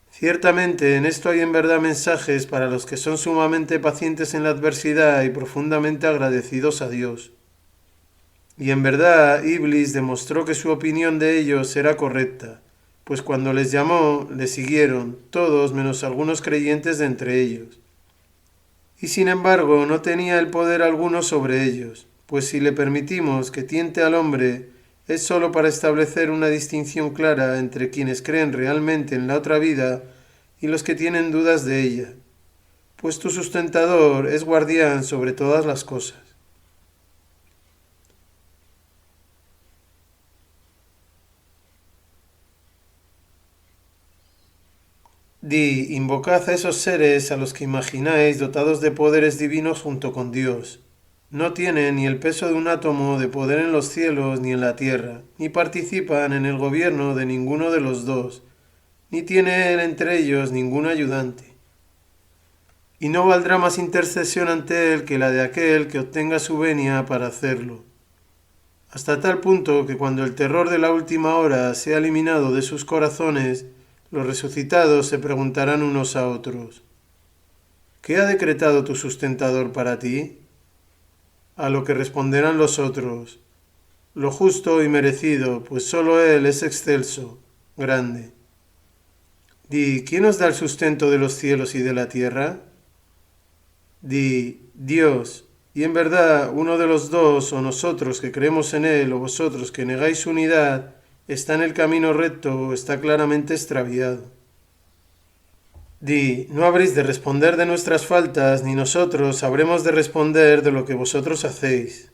Ciertamente en esto hay en verdad mensajes para los que son sumamente pacientes en la adversidad y profundamente agradecidos a Dios. Y en verdad Iblis demostró que su opinión de ellos era correcta, pues cuando les llamó, le siguieron, todos menos algunos creyentes de entre ellos. Y sin embargo no tenía el poder alguno sobre ellos, pues si le permitimos que tiente al hombre, es sólo para establecer una distinción clara entre quienes creen realmente en la otra vida y los que tienen dudas de ella, pues tu sustentador es guardián sobre todas las cosas. Di, invocad a esos seres a los que imagináis dotados de poderes divinos junto con Dios. No tienen ni el peso de un átomo de poder en los cielos ni en la tierra, ni participan en el gobierno de ninguno de los dos, ni tiene él entre ellos ningún ayudante. Y no valdrá más intercesión ante él que la de aquel que obtenga su venia para hacerlo. Hasta tal punto que cuando el terror de la última hora sea eliminado de sus corazones, los resucitados se preguntarán unos a otros: ¿qué ha decretado tu sustentador para ti? A lo que responderán los otros: lo justo y merecido, pues sólo Él es excelso, grande. Di, ¿quién os da el sustento de los cielos y de la tierra? Di, Dios, y en verdad uno de los dos, o nosotros que creemos en Él, o vosotros que negáis su unidad, está en el camino recto o está claramente extraviado. Di, no habréis de responder de nuestras faltas, ni nosotros habremos de responder de lo que vosotros hacéis.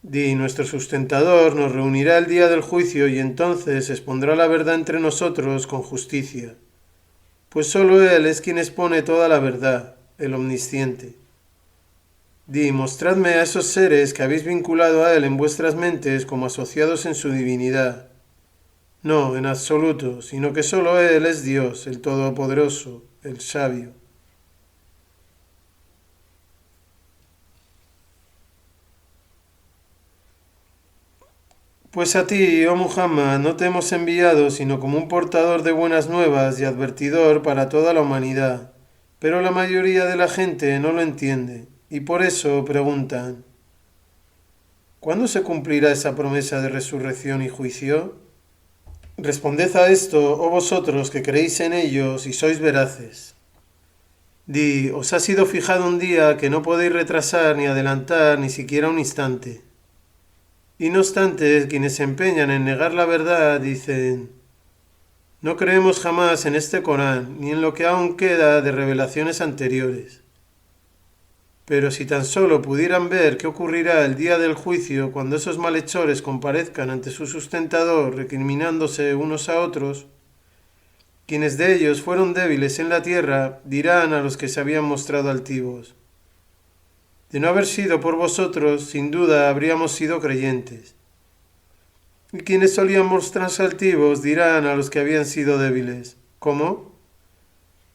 Di, nuestro sustentador nos reunirá el día del juicio y entonces expondrá la verdad entre nosotros con justicia, pues sólo Él es quien expone toda la verdad, el omnisciente. Di, mostradme a esos seres que habéis vinculado a Él en vuestras mentes como asociados en su divinidad. No, en absoluto, sino que sólo Él es Dios, el Todopoderoso, el Sabio. Pues a ti, oh Muhammad, no te hemos enviado sino como un portador de buenas nuevas y advertidor para toda la humanidad. Pero la mayoría de la gente no lo entiende, y por eso preguntan: ¿cuándo se cumplirá esa promesa de resurrección y juicio? Responded a esto, oh vosotros que creéis en ellos y sois veraces. Di, os ha sido fijado un día que no podéis retrasar ni adelantar ni siquiera un instante. Y no obstante, quienes se empeñan en negar la verdad dicen, no creemos jamás en este Corán, ni en lo que aún queda de revelaciones anteriores. Pero si tan solo pudieran ver qué ocurrirá el día del juicio cuando esos malhechores comparezcan ante su sustentador recriminándose unos a otros, quienes de ellos fueron débiles en la tierra dirán a los que se habían mostrado altivos, de no haber sido por vosotros, sin duda habríamos sido creyentes. Y quienes solían mostrarse altivos dirán a los que habían sido débiles, ¿cómo?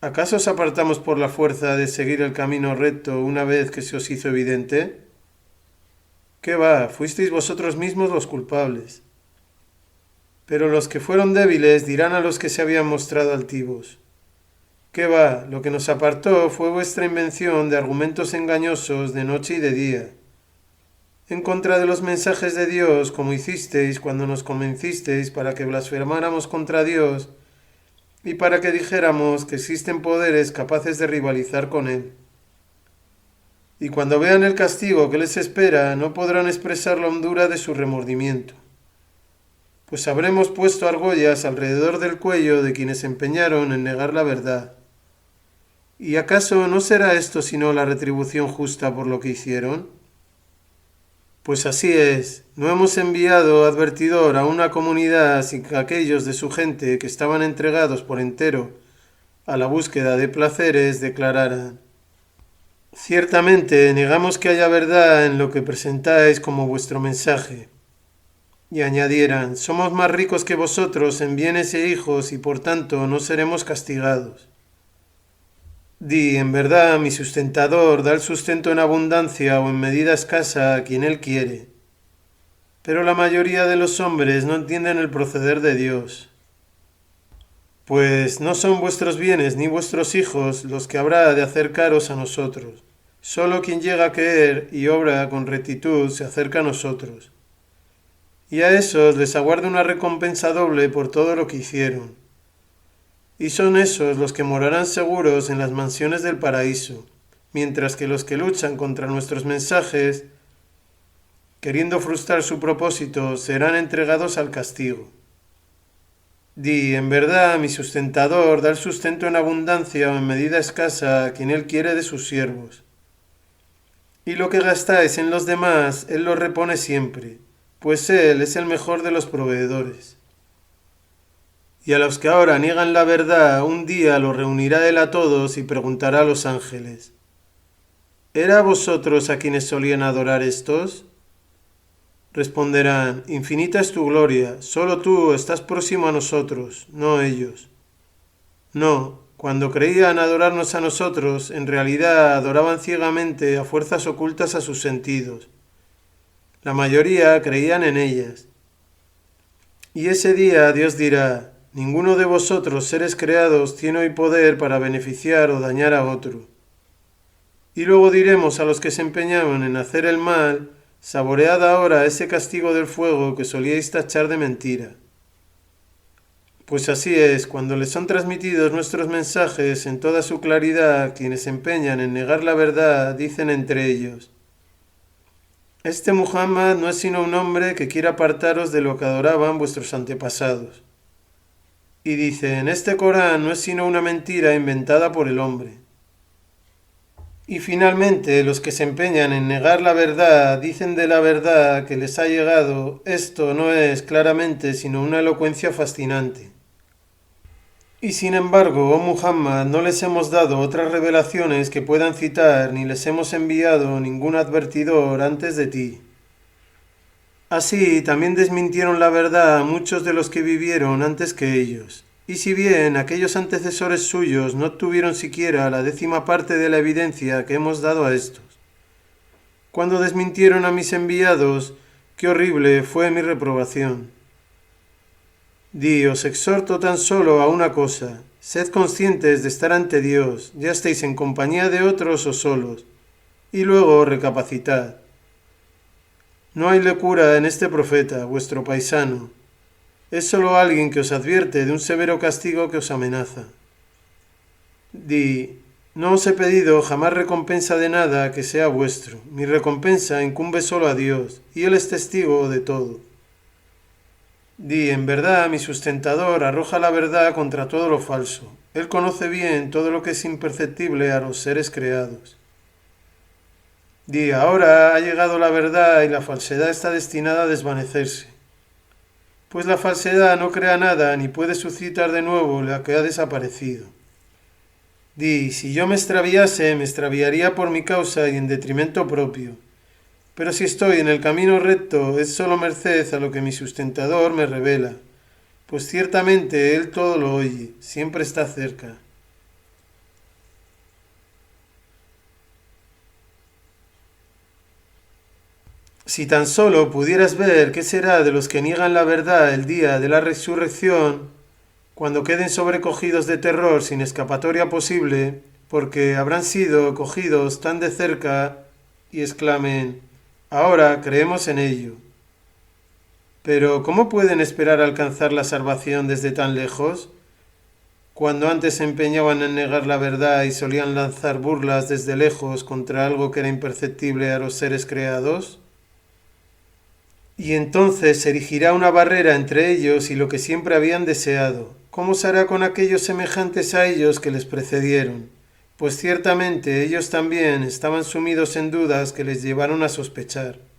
¿Acaso os apartamos por la fuerza de seguir el camino recto una vez que se os hizo evidente? ¿Qué va? Fuisteis vosotros mismos los culpables. Pero los que fueron débiles dirán a los que se habían mostrado altivos. ¿Qué va? Lo que nos apartó fue vuestra invención de argumentos engañosos de noche y de día, en contra de los mensajes de Dios, como hicisteis cuando nos convencisteis para que blasfemáramos contra Dios y para que dijéramos que existen poderes capaces de rivalizar con Él. Y cuando vean el castigo que les espera, no podrán expresar la hondura de su remordimiento, pues habremos puesto argollas alrededor del cuello de quienes se empeñaron en negar la verdad. ¿Y acaso no será esto sino la retribución justa por lo que hicieron? Pues así es, no hemos enviado advertidor a una comunidad sin que aquellos de su gente que estaban entregados por entero a la búsqueda de placeres declararan: ciertamente negamos que haya verdad en lo que presentáis como vuestro mensaje. Y añadieran: somos más ricos que vosotros en bienes e hijos y por tanto no seremos castigados. Di, en verdad, mi sustentador da el sustento en abundancia o en medida escasa a quien él quiere. Pero la mayoría de los hombres no entienden el proceder de Dios. Pues no son vuestros bienes ni vuestros hijos los que habrá de acercaros a nosotros. Solo quien llega a creer y obra con rectitud se acerca a nosotros. Y a esos les aguarda una recompensa doble por todo lo que hicieron. Y son esos los que morarán seguros en las mansiones del paraíso, mientras que los que luchan contra nuestros mensajes, queriendo frustrar su propósito, serán entregados al castigo. Di, en verdad, mi sustentador da el sustento en abundancia o en medida escasa a quien él quiere de sus siervos. Y lo que gastáis en los demás, él lo repone siempre, pues él es el mejor de los proveedores. Y a los que ahora niegan la verdad, un día los reunirá él a todos y preguntará a los ángeles: ¿era a vosotros a quienes solían adorar estos? Responderán: infinita es tu gloria, solo tú estás próximo a nosotros, no ellos. No, cuando creían adorarnos a nosotros, en realidad adoraban ciegamente a fuerzas ocultas a sus sentidos. La mayoría creían en ellas. Y ese día Dios dirá: ninguno de vosotros, seres creados, tiene hoy poder para beneficiar o dañar a otro. Y luego diremos a los que se empeñaban en hacer el mal: saboread ahora ese castigo del fuego que solíais tachar de mentira. Pues así es, cuando les son transmitidos nuestros mensajes en toda su claridad, quienes se empeñan en negar la verdad dicen entre ellos: este Muhammad no es sino un hombre que quiere apartaros de lo que adoraban vuestros antepasados. Y dicen: este Corán no es sino una mentira inventada por el hombre. Y finalmente los que se empeñan en negar la verdad dicen de la verdad que les ha llegado: esto no es claramente sino una elocuencia fascinante. Y sin embargo, oh Muhammad, no les hemos dado otras revelaciones que puedan citar ni les hemos enviado ningún advertidor antes de ti. Así también desmintieron la verdad muchos de los que vivieron antes que ellos. Y si bien aquellos antecesores suyos no tuvieron siquiera la 10ª parte de la evidencia que hemos dado a estos, cuando desmintieron a mis enviados, qué horrible fue mi reprobación. Di, os exhorto tan solo a una cosa: sed conscientes de estar ante Dios, ya estéis en compañía de otros o solos, y luego recapacitad. No hay locura en este profeta, vuestro paisano. Es solo alguien que os advierte de un severo castigo que os amenaza. Di, No os he pedido jamás recompensa de nada que sea vuestro. Mi recompensa incumbe solo a Dios, y Él es testigo de todo. Di, en verdad, mi sustentador arroja la verdad contra todo lo falso. Él conoce bien todo lo que es imperceptible a los seres creados. Di, ahora ha llegado la verdad y la falsedad está destinada a desvanecerse. Pues la falsedad no crea nada ni puede suscitar de nuevo la que ha desaparecido. Di, si yo me extraviase, me extraviaría por mi causa y en detrimento propio. Pero si estoy en el camino recto, es solo merced a lo que mi sustentador me revela, pues ciertamente Él todo lo oye, siempre está cerca. Si tan solo pudieras ver qué será de los que niegan la verdad el día de la resurrección, cuando queden sobrecogidos de terror sin escapatoria posible, porque habrán sido cogidos tan de cerca y exclamen, ahora creemos en ello. Pero ¿cómo pueden esperar alcanzar la salvación desde tan lejos? Cuando antes se empeñaban en negar la verdad y solían lanzar burlas desde lejos contra algo que era imperceptible a los seres creados. Y entonces se erigirá una barrera entre ellos y lo que siempre habían deseado. ¿Cómo se hará con aquellos semejantes a ellos que les precedieron? Pues ciertamente ellos también estaban sumidos en dudas que les llevaron a sospechar.